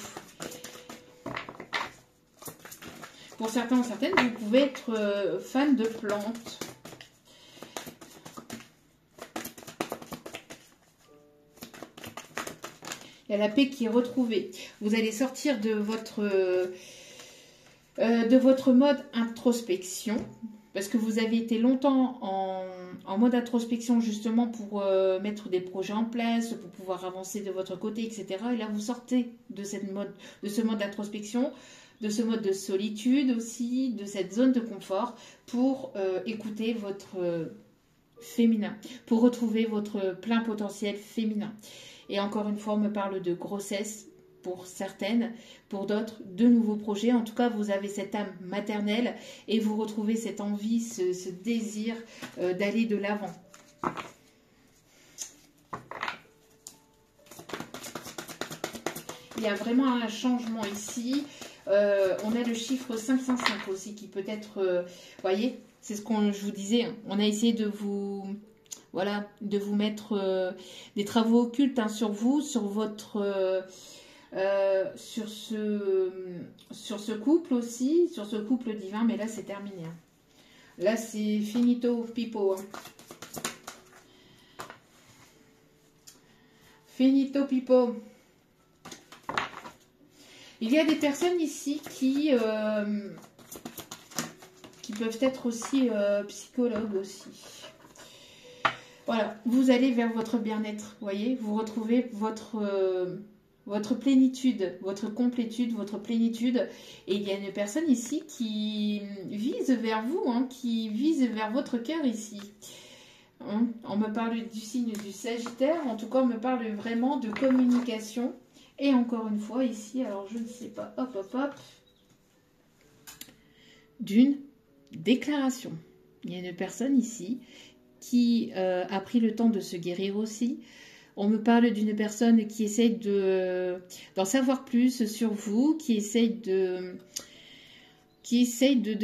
Pour certains ou certaines, vous pouvez être fan de plantes. Il y a la paix qui est retrouvée. Vous allez sortir de votre mode introspection. Parce que vous avez été longtemps en mode introspection justement pour mettre des projets en place, pour pouvoir avancer de votre côté, etc. Et là, vous sortez de ce mode d'introspection, de ce mode de solitude aussi, de cette zone de confort pour écouter votre féminin, pour retrouver votre plein potentiel féminin. Et encore une fois, on me parle de grossesse pour certaines, pour d'autres, de nouveaux projets. En tout cas, vous avez cette âme maternelle et vous retrouvez cette envie, ce désir d'aller de l'avant. Il y a vraiment un changement ici. On a le chiffre 505 aussi qui peut être, voyez, c'est ce que je vous disais. On a essayé de vous... Voilà, de vous mettre des travaux occultes hein, sur vous, sur votre... sur ce couple aussi, sur ce couple divin, mais là c'est terminé. Hein. Là c'est finito pipo. Hein. Finito pipo. Il y a des personnes ici qui peuvent être aussi psychologues aussi. Voilà, vous allez vers votre bien-être, voyez, vous retrouvez votre votre plénitude, votre complétude, votre plénitude. Et il y a une personne ici qui vise vers vous, hein, qui vise vers votre cœur ici. Hein, on me parle du signe du Sagittaire, en tout cas on me parle vraiment de communication. Et encore une fois ici, alors je ne sais pas, hop hop hop, d'une déclaration. Il y a une personne ici qui a pris le temps de se guérir aussi. On me parle d'une personne qui essaye d'en savoir plus sur vous, qui essaye de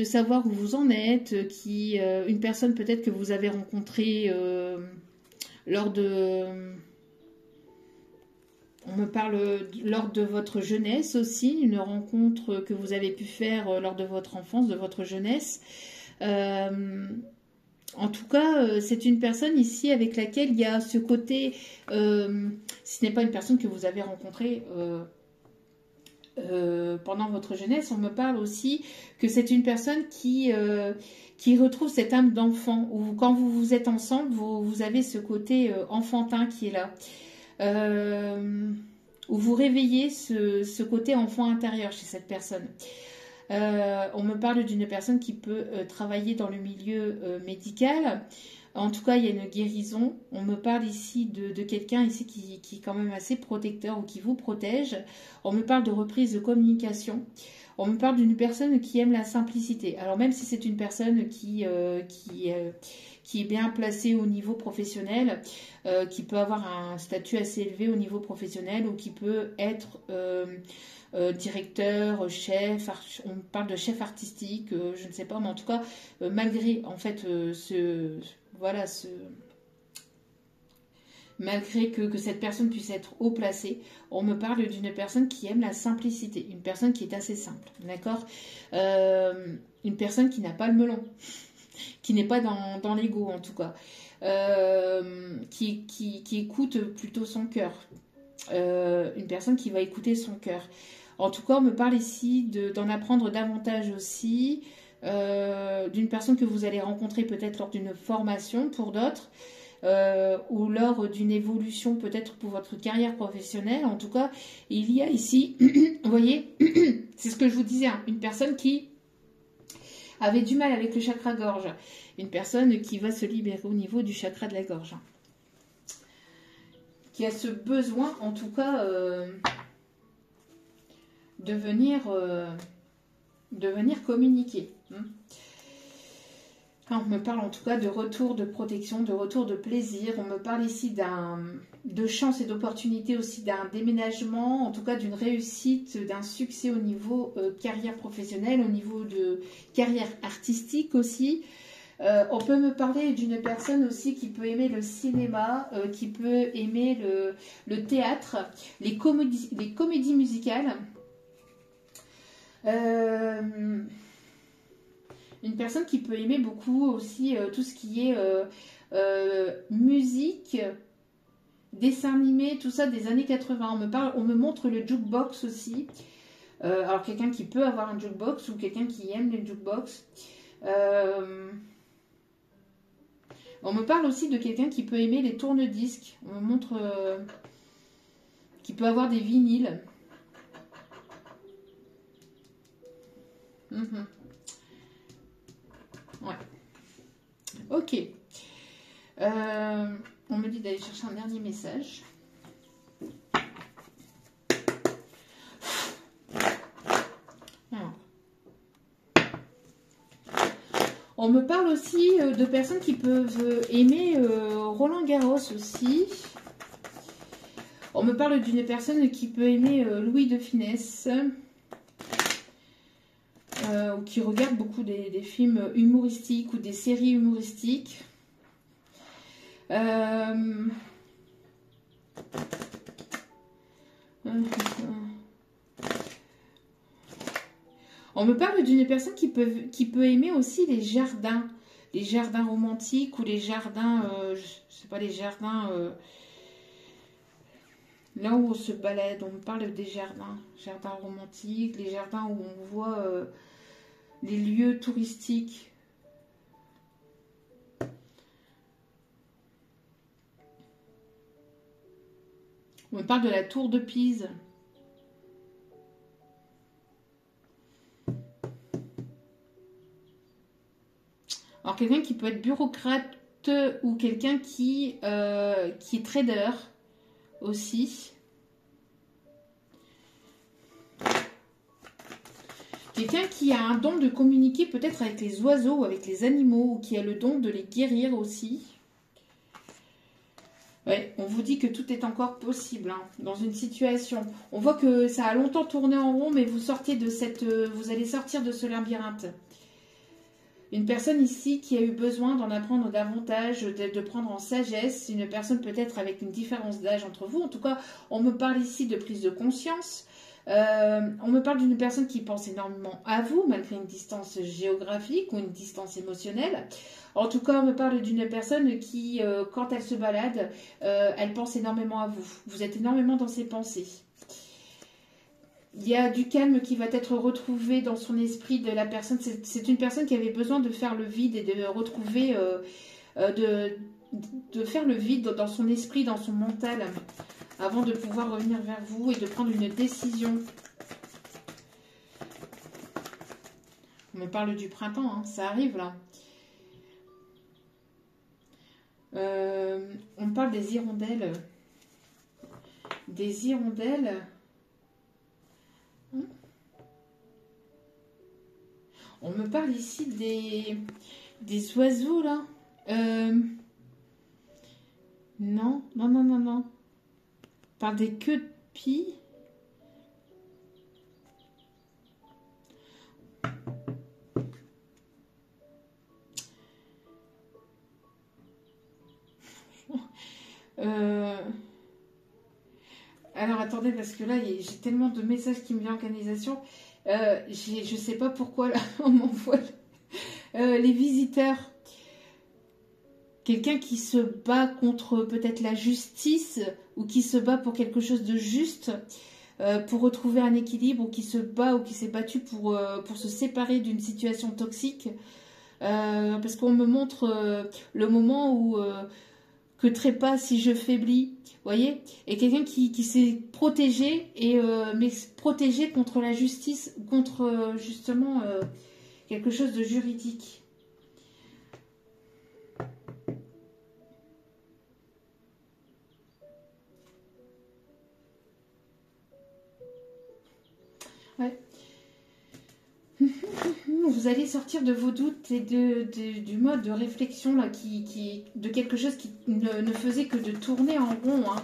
savoir où vous en êtes, une personne peut-être que vous avez rencontrée lors de... On me parle lors de votre jeunesse aussi, une rencontre que vous avez pu faire lors de votre enfance, de votre jeunesse. En tout cas, c'est une personne ici avec laquelle il y a ce côté, ce n'est pas une personne que vous avez rencontrée pendant votre jeunesse, on me parle aussi que c'est une personne qui retrouve cette âme d'enfant, où quand vous êtes ensemble, vous avez ce côté enfantin qui est là. Où vous réveillez ce côté enfant intérieur chez cette personne. On me parle d'une personne qui peut travailler dans le milieu médical. En tout cas, il y a une guérison. On me parle ici de quelqu'un ici qui est quand même assez protecteur ou qui vous protège. On me parle de reprise de communication. On me parle d'une personne qui aime la simplicité. Alors même si c'est une personne qui est bien placée au niveau professionnel, qui peut avoir un statut assez élevé au niveau professionnel ou qui peut être directeur, chef, on parle de chef artistique, je ne sais pas, mais en tout cas, malgré en fait malgré que cette personne puisse être haut placée, on me parle d'une personne qui aime la simplicité, une personne qui est assez simple, d'accord, une personne qui n'a pas le melon, qui n'est pas dans l'ego en tout cas, qui écoute plutôt son cœur, une personne qui va écouter son cœur. En tout cas, on me parle ici d'en apprendre davantage aussi, d'une personne que vous allez rencontrer peut-être lors d'une formation pour d'autres, ou lors d'une évolution peut-être pour votre carrière professionnelle. En tout cas, il y a ici, vous voyez, c'est ce que je vous disais, hein, une personne qui avait du mal avec le chakra gorge, une personne qui va se libérer au niveau du chakra de la gorge, qui a ce besoin en tout cas de venir communiquer. On me parle en tout cas de retour de protection, de retour de plaisir. On me parle ici de chance et d'opportunité aussi, d'un déménagement, en tout cas d'une réussite, d'un succès au niveau carrière professionnelle, au niveau de carrière artistique aussi. On peut me parler d'une personne aussi qui peut aimer le cinéma, qui peut aimer le théâtre, les comédies musicales. Une personne qui peut aimer beaucoup aussi tout ce qui est musique, dessin animé, tout ça des années 80. On me montre le jukebox aussi. Alors quelqu'un qui peut avoir un jukebox ou quelqu'un qui aime les jukebox. On me parle aussi de quelqu'un qui peut aimer les tourne-disques. On me montre qui peut avoir des vinyles. Ouais. Ok. On me dit d'aller chercher un dernier message. Alors. On me parle aussi de personnes qui peuvent aimer Roland Garros aussi. On me parle d'une personne qui peut aimer Louis de Funès. Ou qui regarde beaucoup des films humoristiques ou des séries humoristiques. On me parle d'une personne qui peut aimer aussi les jardins romantiques ou les jardins, je sais pas, les jardins là où on se balade. On me parle des jardins romantiques, les jardins où on voit les lieux touristiques. On me parle de la tour de Pise. Alors, quelqu'un qui peut être bureaucrate ou quelqu'un qui est trader aussi. Quelqu'un qui a un don de communiquer peut-être avec les oiseaux ou avec les animaux, ou qui a le don de les guérir aussi. Ouais, on vous dit que tout est encore possible hein, dans une situation. On voit que ça a longtemps tourné en rond, mais vous sortez de vous allez sortir de ce labyrinthe. Une personne ici qui a eu besoin d'en apprendre davantage, de prendre en sagesse. Une personne peut-être avec une différence d'âge entre vous. En tout cas, on me parle ici de prise de conscience. On me parle d'une personne qui pense énormément à vous, malgré une distance géographique ou une distance émotionnelle. En tout cas, on me parle d'une personne qui, quand elle se balade, elle pense énormément à vous. Vous êtes énormément dans ses pensées. Il y a du calme qui va être retrouvé dans son esprit de la personne. C'est une personne qui avait besoin de faire le vide et de retrouver, de faire le vide dans son esprit, dans son mental, avant de pouvoir revenir vers vous et de prendre une décision. On me parle du printemps, hein, ça arrive là. On parle des hirondelles. Des hirondelles. On me parle ici des oiseaux là. Non, non, non, non, non. On parle des queues de pie. Alors attendez, parce que là j'ai tellement de messages qui me viennent en canalisation. Je ne sais pas pourquoi là on m'envoie les visiteurs. Quelqu'un qui se bat contre peut-être la justice ou qui se bat pour quelque chose de juste, pour retrouver un équilibre, ou qui se bat ou qui s'est battu pour se séparer d'une situation toxique. Parce qu'on me montre le moment où que trépas si je faiblis, voyez, et quelqu'un qui s'est protégé, mais protégé contre la justice, contre justement quelque chose de juridique. Ouais. Vous allez sortir de vos doutes et du mode de réflexion là, de quelque chose qui ne faisait que de tourner en rond. Hein.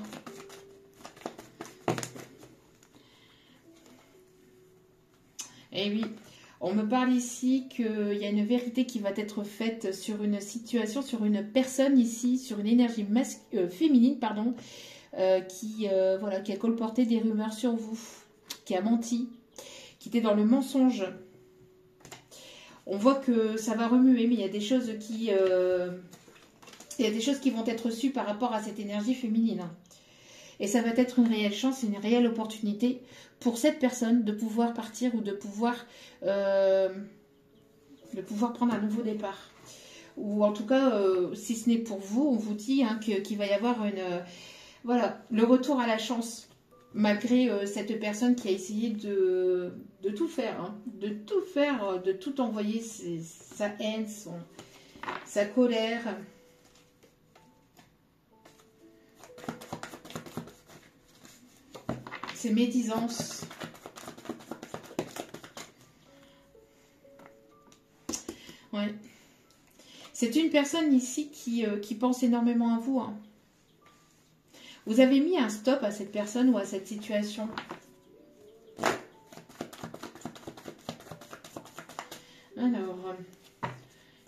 Et oui, on me parle ici qu'il y a une vérité qui va être faite sur une situation, sur une personne ici, sur une énergie féminine, pardon, voilà, qui a colporté des rumeurs sur vous, qui a menti, qui était dans le mensonge. On voit que ça va remuer, mais il y a des choses qui vont être sues par rapport à cette énergie féminine. Et ça va être une réelle chance, une réelle opportunité pour cette personne de pouvoir partir ou de pouvoir prendre un nouveau départ. Ou en tout cas, si ce n'est pour vous, on vous dit hein, qu'il va y avoir le retour à la chance. Malgré cette personne qui a essayé de tout faire, hein, de tout envoyer, sa haine, sa colère. Ses médisances. Ouais. C'est une personne ici qui pense énormément à vous. Hein. Vous avez mis un stop à cette personne ou à cette situation. Alors,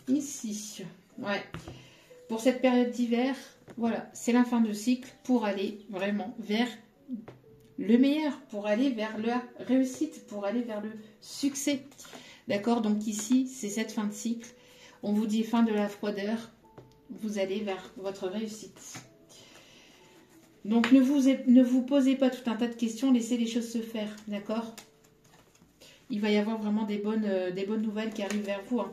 ici, ouais. Pour cette période d'hiver, voilà, c'est la fin de cycle pour aller vraiment vers le meilleur, pour aller vers la réussite, pour aller vers le succès. D'accord? Donc ici, c'est cette fin de cycle. On vous dit fin de la froideur. Vous allez vers votre réussite. Donc, ne vous posez pas tout un tas de questions, laissez les choses se faire, d'accord? Il va y avoir vraiment des bonnes nouvelles qui arrivent vers vous. Hein.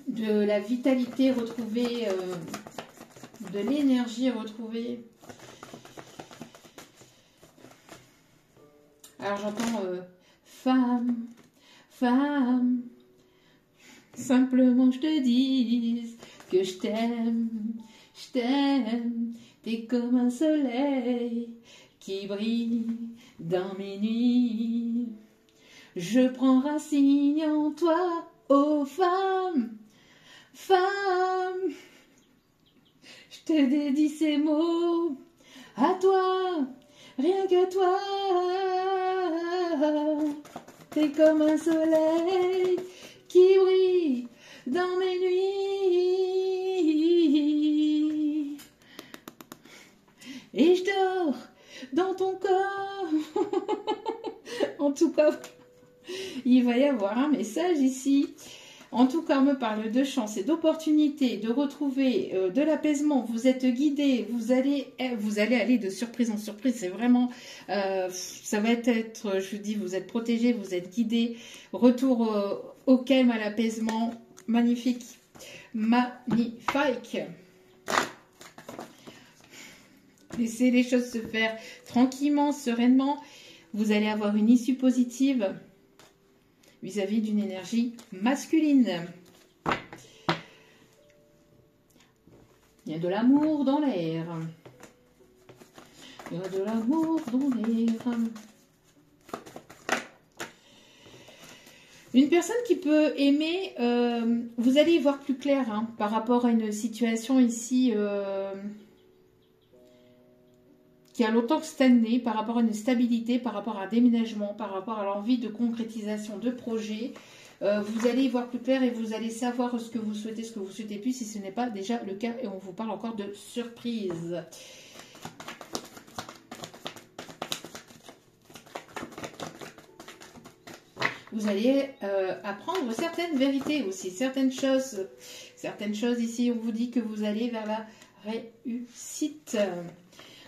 De la vitalité retrouvée, de l'énergie retrouvée. Alors, j'entends femme, femme. Simplement je te dis que je t'aime, je t'aime. T'es comme un soleil qui brille dans mes nuits. Je prends racine en toi, ô femme, femme. Je te dédie ces mots à toi, rien que toi. T'es comme un soleil qui brille dans mes nuits. Et je dors dans ton corps. En tout cas, il va y avoir un message ici. En tout cas, on me parle de chance et d'opportunité, de retrouver de l'apaisement. Vous êtes guidé, vous allez aller de surprise en surprise. C'est vraiment, ça va être, je vous dis, vous êtes protégé, vous êtes guidé. Retour au calme, à l'apaisement. Magnifique, magnifique. Laissez les choses se faire tranquillement, sereinement. Vous allez avoir une issue positive vis-à-vis d'une énergie masculine. Il y a de l'amour dans l'air. Il y a de l'amour dans l'air. Une personne qui peut aimer, vous allez y voir plus clair hein, par rapport à une situation ici qui a longtemps stagné, par rapport à une stabilité, par rapport à un déménagement, par rapport à l'envie de concrétisation de projets. Vous allez y voir plus clair et vous allez savoir ce que vous souhaitez plus si ce n'est pas déjà le cas. Et on vous parle encore de surprise. Vous allez apprendre certaines vérités aussi, certaines choses ici, on vous dit que vous allez vers la réussite.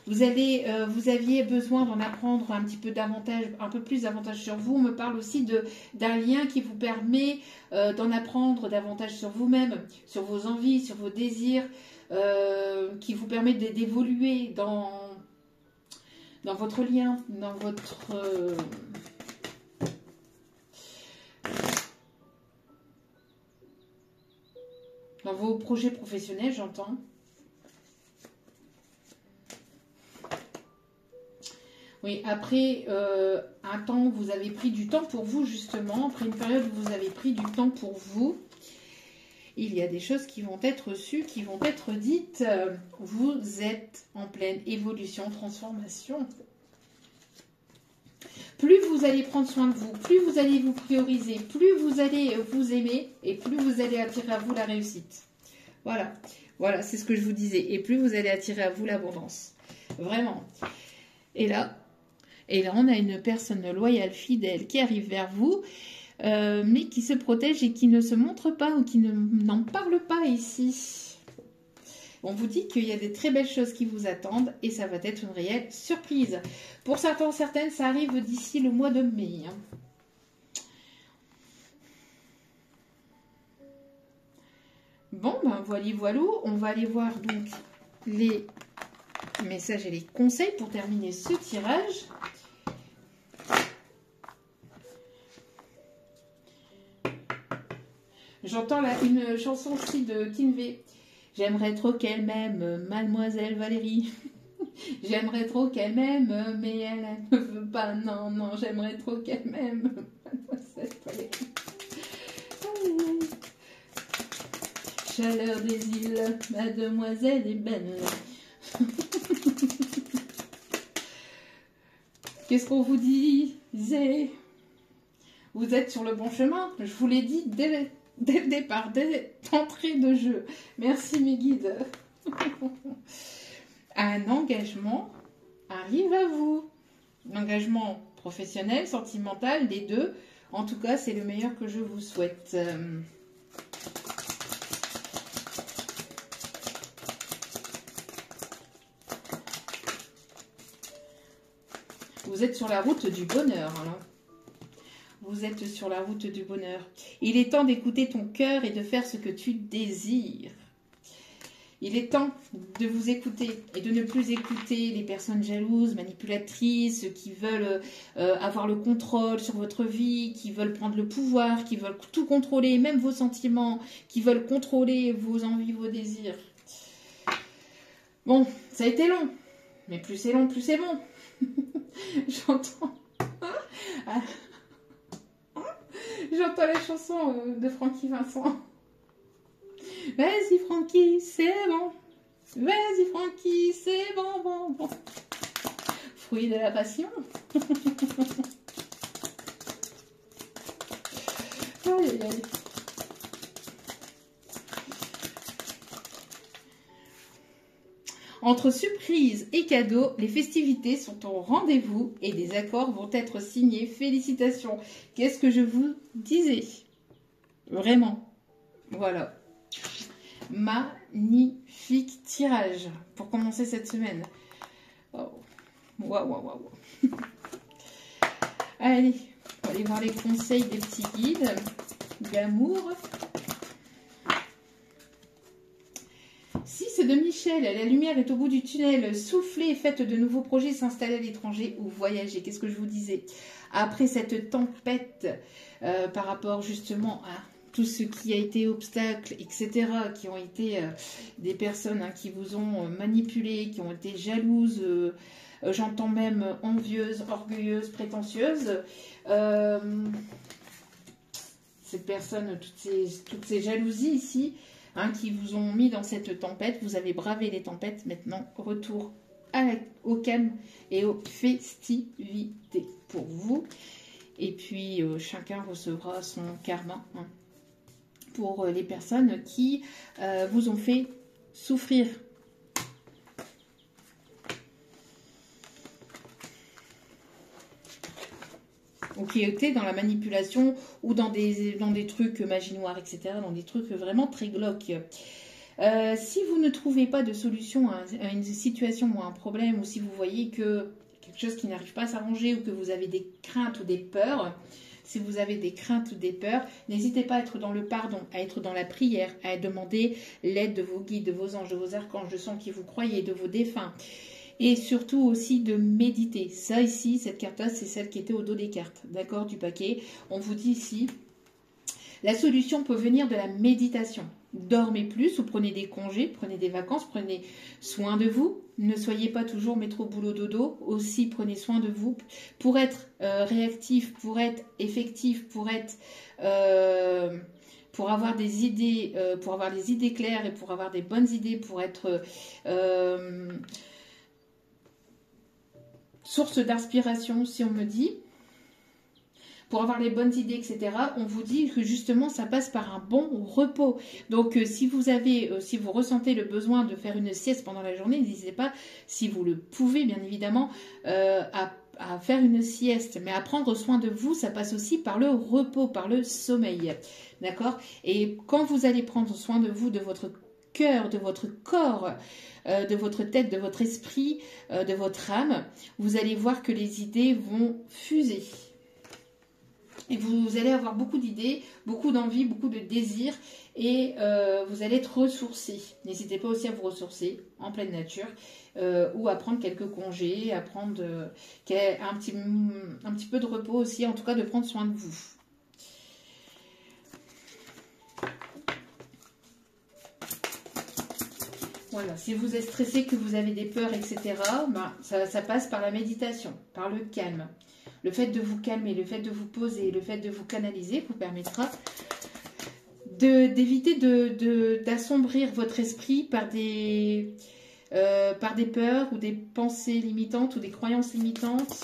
Vous aviez besoin d'en apprendre un petit peu davantage, un peu plus davantage sur vous. On me parle aussi d'un lien qui vous permet d'en apprendre davantage sur vous-même, sur vos envies, sur vos désirs, qui vous permet d'évoluer dans votre lien, dans vos projets professionnels, j'entends. Oui, après un temps, vous avez pris du temps pour vous, justement. Après une période où vous avez pris du temps pour vous, il y a des choses qui vont être reçues, qui vont être dites. Vous êtes en pleine évolution, transformation. Plus vous allez prendre soin de vous, plus vous allez vous prioriser, plus vous allez vous aimer et plus vous allez attirer à vous la réussite. Voilà, voilà, c'est ce que je vous disais. Et plus vous allez attirer à vous l'abondance. Vraiment. Et là, on a une personne loyale, fidèle, qui arrive vers vous, mais qui se protège et qui ne se montre pas ou qui n'en parle pas ici. On vous dit qu'il y a des très belles choses qui vous attendent et ça va être une réelle surprise. Pour certains, certaines, ça arrive d'ici le mois de mai. Bon, ben voilà, on va aller voir donc les messages et les conseils pour terminer ce tirage. J'entends là une chanson aussi de Kinvey. J'aimerais trop qu'elle m'aime, mademoiselle Valérie. J'aimerais trop qu'elle m'aime, mais elle ne veut pas. Non, non, j'aimerais trop qu'elle m'aime, mademoiselle Valérie. Chaleur des îles, mademoiselle est belle. Qu'est-ce qu'on vous disait? Vous êtes sur le bon chemin. Je vous l'ai dit dès le départ, dès l'entrée de jeu. Merci mes guides. Un engagement arrive à vous. Un engagement professionnel, sentimental, les deux. En tout cas, c'est le meilleur que je vous souhaite. Vous êtes sur la route du bonheur. Hein. Vous êtes sur la route du bonheur. Il est temps d'écouter ton cœur et de faire ce que tu désires. Il est temps de vous écouter et de ne plus écouter les personnes jalouses, manipulatrices, qui veulent avoir le contrôle sur votre vie, qui veulent prendre le pouvoir, qui veulent tout contrôler, même vos sentiments, qui veulent contrôler vos envies, vos désirs. Bon, ça a été long, mais plus c'est long, plus c'est bon. J'entends... J'entends la chanson de Francky Vincent. Vas-y Francky, c'est bon. Vas-y Francky, c'est bon, bon, bon. Fruit de la passion. Aïe, aïe, aïe. Entre surprise et cadeaux, les festivités sont au rendez-vous et des accords vont être signés. Félicitations. Qu'est-ce que je vous disais? Vraiment. Voilà. Magnifique tirage pour commencer cette semaine. Waouh, waouh, waouh, waouh. Allez, on va aller voir les conseils des petits guides d'amour. 6 de Michel, la lumière est au bout du tunnel. Soufflez, faites de nouveaux projets, s'installer à l'étranger ou voyager. Qu'est-ce que je vous disais? Après cette tempête, par rapport justement à tout ce qui a été obstacle, etc., qui ont été des personnes qui vous ont manipulé, qui ont été jalouses, j'entends même envieuses, orgueilleuses, prétentieuses. Ces personnes, toutes ces jalousies ici, qui vous ont mis dans cette tempête, vous avez bravé les tempêtes, maintenant retour au calme et aux festivités pour vous. Et puis chacun recevra son karma pour les personnes qui vous ont fait souffrir. Ou qui étaient dans la manipulation ou dans des trucs magie noire, etc., dans des trucs vraiment très glauques. Si vous ne trouvez pas de solution à une situation ou à un problème, ou si vous voyez que quelque chose qui n'arrive pas à s'arranger, ou que vous avez des craintes ou des peurs, si vous avez des craintes ou des peurs, n'hésitez pas à être dans le pardon, à être dans la prière, à demander l'aide de vos guides, de vos anges, de vos archanges, de ceux en qui vous croyez, de vos défunts. Et surtout aussi de méditer. Ça ici, cette carte-là, c'est celle qui était au dos des cartes, d'accord, du paquet. On vous dit ici, la solution peut venir de la méditation. Dormez plus ou prenez des congés, prenez des vacances, prenez soin de vous. Ne soyez pas toujours métro boulot dodo. Aussi, prenez soin de vous pour être réactif, pour être effectif, pour être... pour avoir des idées, pour avoir les idées claires et pour avoir des bonnes idées, pour être... source d'inspiration, si on me dit, pour avoir les bonnes idées, etc. On vous dit que justement, ça passe par un bon repos. Donc, si vous ressentez le besoin de faire une sieste pendant la journée, n'hésitez pas, si vous le pouvez, bien évidemment, à faire une sieste. Mais à prendre soin de vous, ça passe aussi par le repos, par le sommeil. D'accord? Et quand vous allez prendre soin de vous, de votre cœur, de votre corps, de votre tête, de votre esprit, de votre âme, vous allez voir que les idées vont fuser. Et vous allez avoir beaucoup d'idées, beaucoup d'envie, beaucoup de désirs et vous allez être ressourcé. N'hésitez pas aussi à vous ressourcer en pleine nature ou à prendre quelques congés, à prendre un petit peu de repos aussi, en tout cas de prendre soin de vous. Voilà, si vous êtes stressé, que vous avez des peurs, etc., ben, ça passe par la méditation, par le calme. Le fait de vous calmer, le fait de vous poser, le fait de vous canaliser vous permettra d'éviter d'assombrir votre esprit par des peurs ou des pensées limitantes ou des croyances limitantes.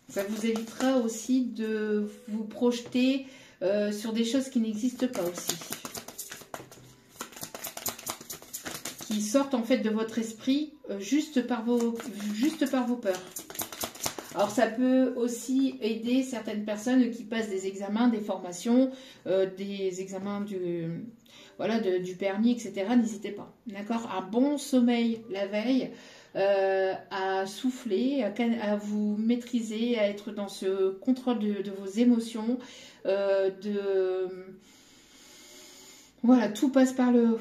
Ça vous évitera aussi de vous projeter sur des choses qui n'existent pas aussi. Qui sortent en fait de votre esprit juste par vos peurs. Alors ça peut aussi aider certaines personnes qui passent des examens, des formations, des examens voilà, du permis, etc., n'hésitez pas. D'accord? Un bon sommeil la veille, à souffler, à vous maîtriser, à être dans ce contrôle de vos émotions, voilà, tout passe par le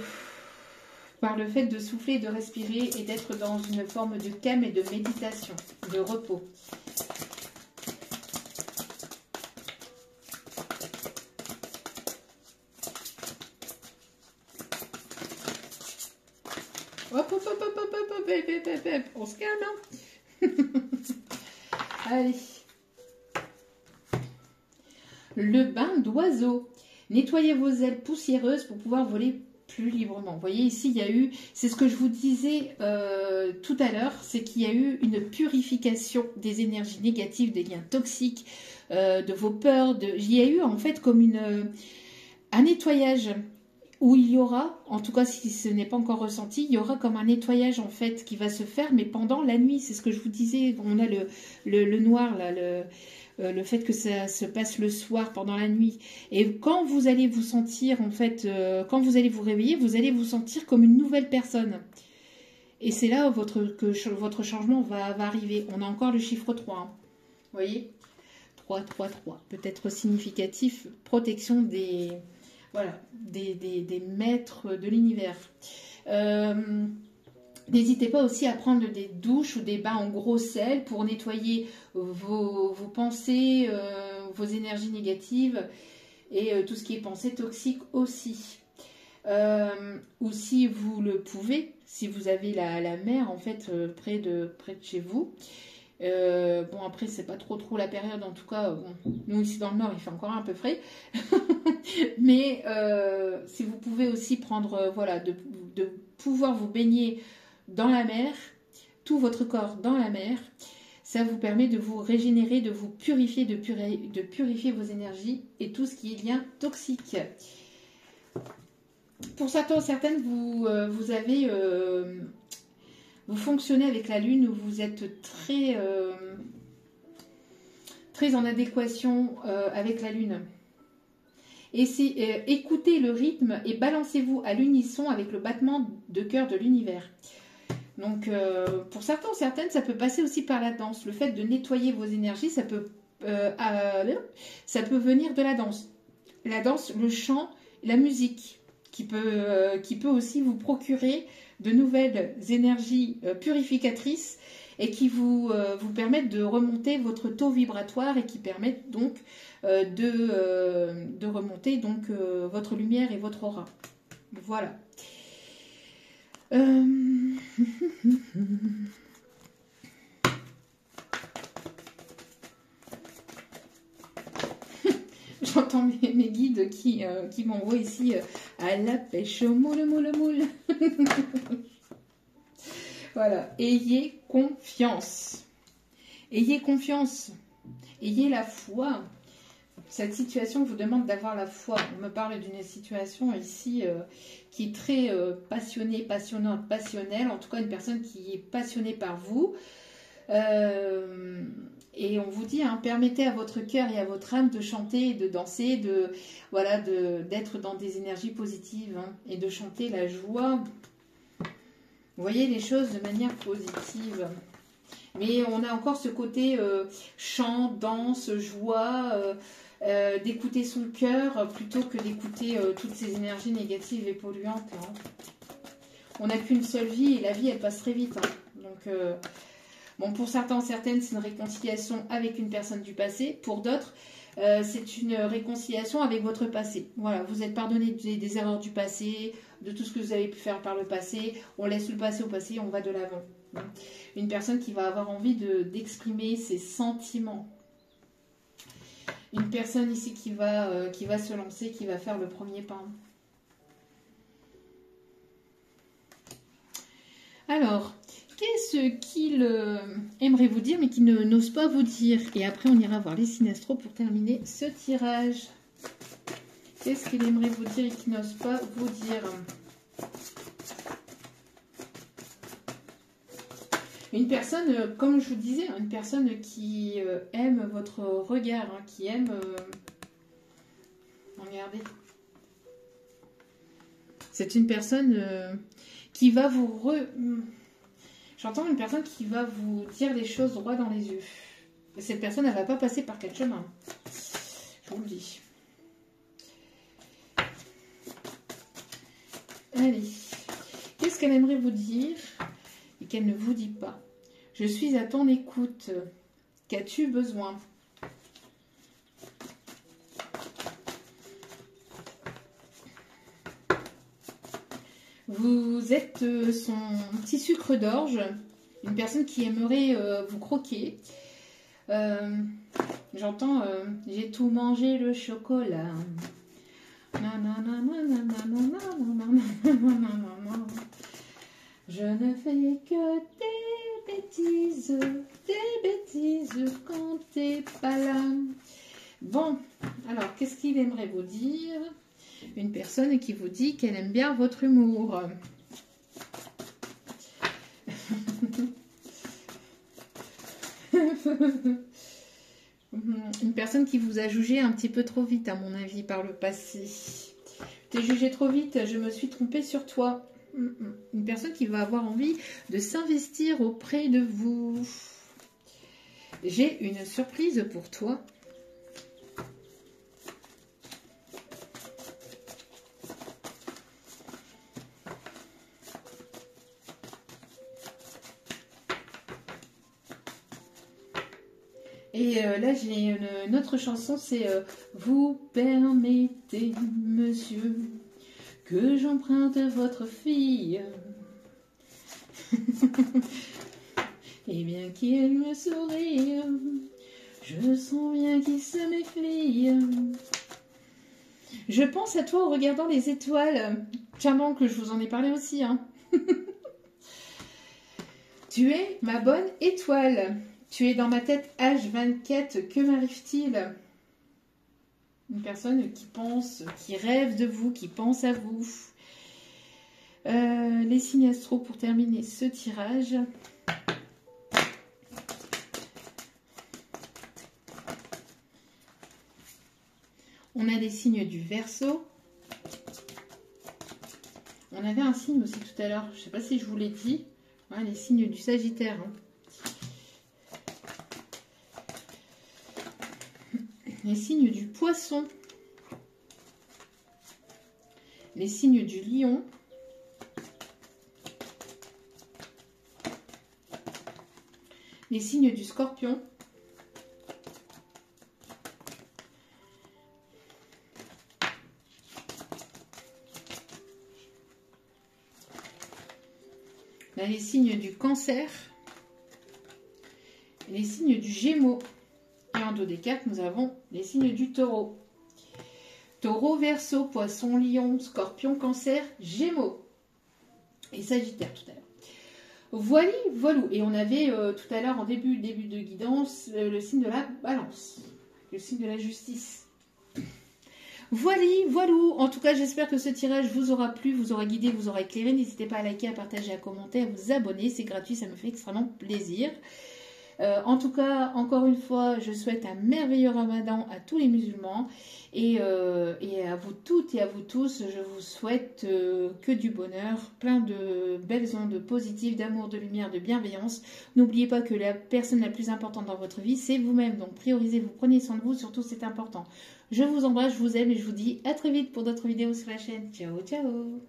fait de souffler, de respirer et d'être dans une forme de calme et de méditation, de repos. Hop, hop, hop, hop, hop, hop, hop, hop, hop, hop, hop. On se calme, hein. Allez. Le bain d'oiseau. Nettoyez vos ailes poussiéreuses pour pouvoir voler plus librement. Vous voyez ici, il y a eu, c'est ce que je vous disais tout à l'heure, c'est qu'il y a eu une purification des énergies négatives, des liens toxiques, de vos peurs. Il y a eu en fait comme un nettoyage où il y aura, en tout cas si ce n'est pas encore ressenti, il y aura comme un nettoyage en fait qui va se faire, mais pendant la nuit. C'est ce que je vous disais, on a le noir là, le fait que ça se passe le soir pendant la nuit. Et quand vous allez vous sentir, en fait, quand vous allez vous réveiller, vous allez vous sentir comme une nouvelle personne. Et c'est là que votre changement va arriver. On a encore le chiffre 3. Hein. Vous voyez 3, 3, 3. Peut-être significatif, protection des maîtres de l'univers. N'hésitez pas aussi à prendre des douches ou des bains en gros sel pour nettoyer vos pensées, vos énergies négatives et tout ce qui est pensée toxique aussi. Ou si vous le pouvez, si vous avez la mer en fait près de chez vous. Bon après c'est pas trop la période, en tout cas bon, nous ici dans le nord il fait encore un peu frais mais si vous pouvez aussi prendre voilà de pouvoir vous baigner dans la mer, tout votre corps dans la mer, ça vous permet de vous régénérer, de vous purifier, de purifier vos énergies et tout ce qui est lien toxique. Pour certaines vous avez vous fonctionnez avec la lune, où vous êtes très en adéquation avec la lune. Et écoutez le rythme et balancez-vous à l'unisson avec le battement de cœur de l'univers. Donc pour certaines, ça peut passer aussi par la danse. Le fait de nettoyer vos énergies, ça peut venir de la danse. La danse, le chant, la musique, qui peut aussi vous procurer de nouvelles énergies purificatrices et qui vous permettent de remonter votre taux vibratoire et qui permettent donc de remonter donc votre lumière et votre aura. Voilà. J'entends mes guides qui m'envoient ici à la pêche au moule. Voilà, ayez confiance. Ayez confiance. Ayez la foi. Cette situation vous demande d'avoir la foi. On me parle d'une situation ici qui est très passionnée, passionnante, passionnelle. En tout cas, une personne qui est passionnée par vous. Et on vous dit, hein, permettez à votre cœur et à votre âme de chanter et de danser, d'être dans des énergies positives hein, et de chanter la joie. Vous voyez les choses de manière positive. Mais on a encore ce côté chant, danse, joie, d'écouter son cœur plutôt que d'écouter toutes ces énergies négatives et polluantes. Hein. On n'a qu'une seule vie et la vie elle passe très vite. Hein. Donc, bon, pour certaines, c'est une réconciliation avec une personne du passé. Pour d'autres, c'est une réconciliation avec votre passé. Voilà, vous êtes pardonné des erreurs du passé, de tout ce que vous avez pu faire par le passé. On laisse le passé au passé, on va de l'avant. Une personne qui va avoir envie d'exprimer ses sentiments. Une personne ici qui va se lancer, qui va faire le premier pas. Alors, qu'est-ce qu'il aimerait vous dire mais qu'il n'ose pas vous dire? Et après, on ira voir les synastros pour terminer ce tirage. Qu'est-ce qu'il aimerait vous dire et qu'il n'ose pas vous dire? Une personne, comme je vous disais, une personne qui aime votre regard, hein, qui aime... Regardez. C'est une personne qui va vous... J'entends une personne qui va vous dire les choses droit dans les yeux. Et cette personne, elle ne va pas passer par quel chemin. Je vous le dis. Allez. Qu'est-ce qu'elle aimerait vous dire et qu'elle ne vous dit pas? Je suis à ton écoute. Qu'as-tu besoin? Vous êtes son petit sucre d'orge, une personne qui aimerait vous croquer. J'entends j'ai tout mangé le chocolat. Je ne fais que des bêtises quand t'es pas là. Bon, alors qu'est-ce qu'il aimerait vous dire? Une personne qui vous dit qu'elle aime bien votre humour. Une personne qui vous a jugé un petit peu trop vite, à mon avis, par le passé. T'es jugé trop vite, je me suis trompée sur toi. Une personne qui va avoir envie de s'investir auprès de vous. J'ai une surprise pour toi. Et là, j'ai une autre chanson, c'est Vous permettez, monsieur, que j'emprunte votre fille. Et bien qu'il me sourie, je sens bien qu'il se méfie. Je pense à toi en regardant les étoiles. Tiens donc, que je vous en ai parlé aussi. Hein. Tu es ma bonne étoile. Tu es dans ma tête H24, que m'arrive-t-il? Une personne qui pense, qui rêve de vous, qui pense à vous. Les signes astro pour terminer ce tirage. On a les signes du Verseau. On avait un signe aussi tout à l'heure, je ne sais pas si je vous l'ai dit. Ouais, les signes du Sagittaire. Hein. Les signes du Poisson, les signes du Lion, les signes du Scorpion, les signes du Cancer, les signes du Gémeaux. Et en dos des cartes, nous avons les signes du Taureau. Taureau, Verseau, Poisson, Lion, Scorpion, Cancer, Gémeaux. Et Sagittaire tout à l'heure. Voilà, voilà. Et on avait tout à l'heure, en début de guidance, le signe de la Balance. Le signe de la justice. Voilà, voilà. En tout cas, j'espère que ce tirage vous aura plu, vous aura guidé, vous aura éclairé. N'hésitez pas à liker, à partager, à commenter, à vous abonner. C'est gratuit, ça me fait extrêmement plaisir. En tout cas, encore une fois, je souhaite un merveilleux ramadan à tous les musulmans et à vous toutes et à vous tous, je vous souhaite que du bonheur, plein de belles ondes positives, d'amour, de lumière, de bienveillance. N'oubliez pas que la personne la plus importante dans votre vie, c'est vous-même. Donc priorisez-vous, prenez soin de vous, surtout c'est important. Je vous embrasse, je vous aime et je vous dis à très vite pour d'autres vidéos sur la chaîne. Ciao, ciao!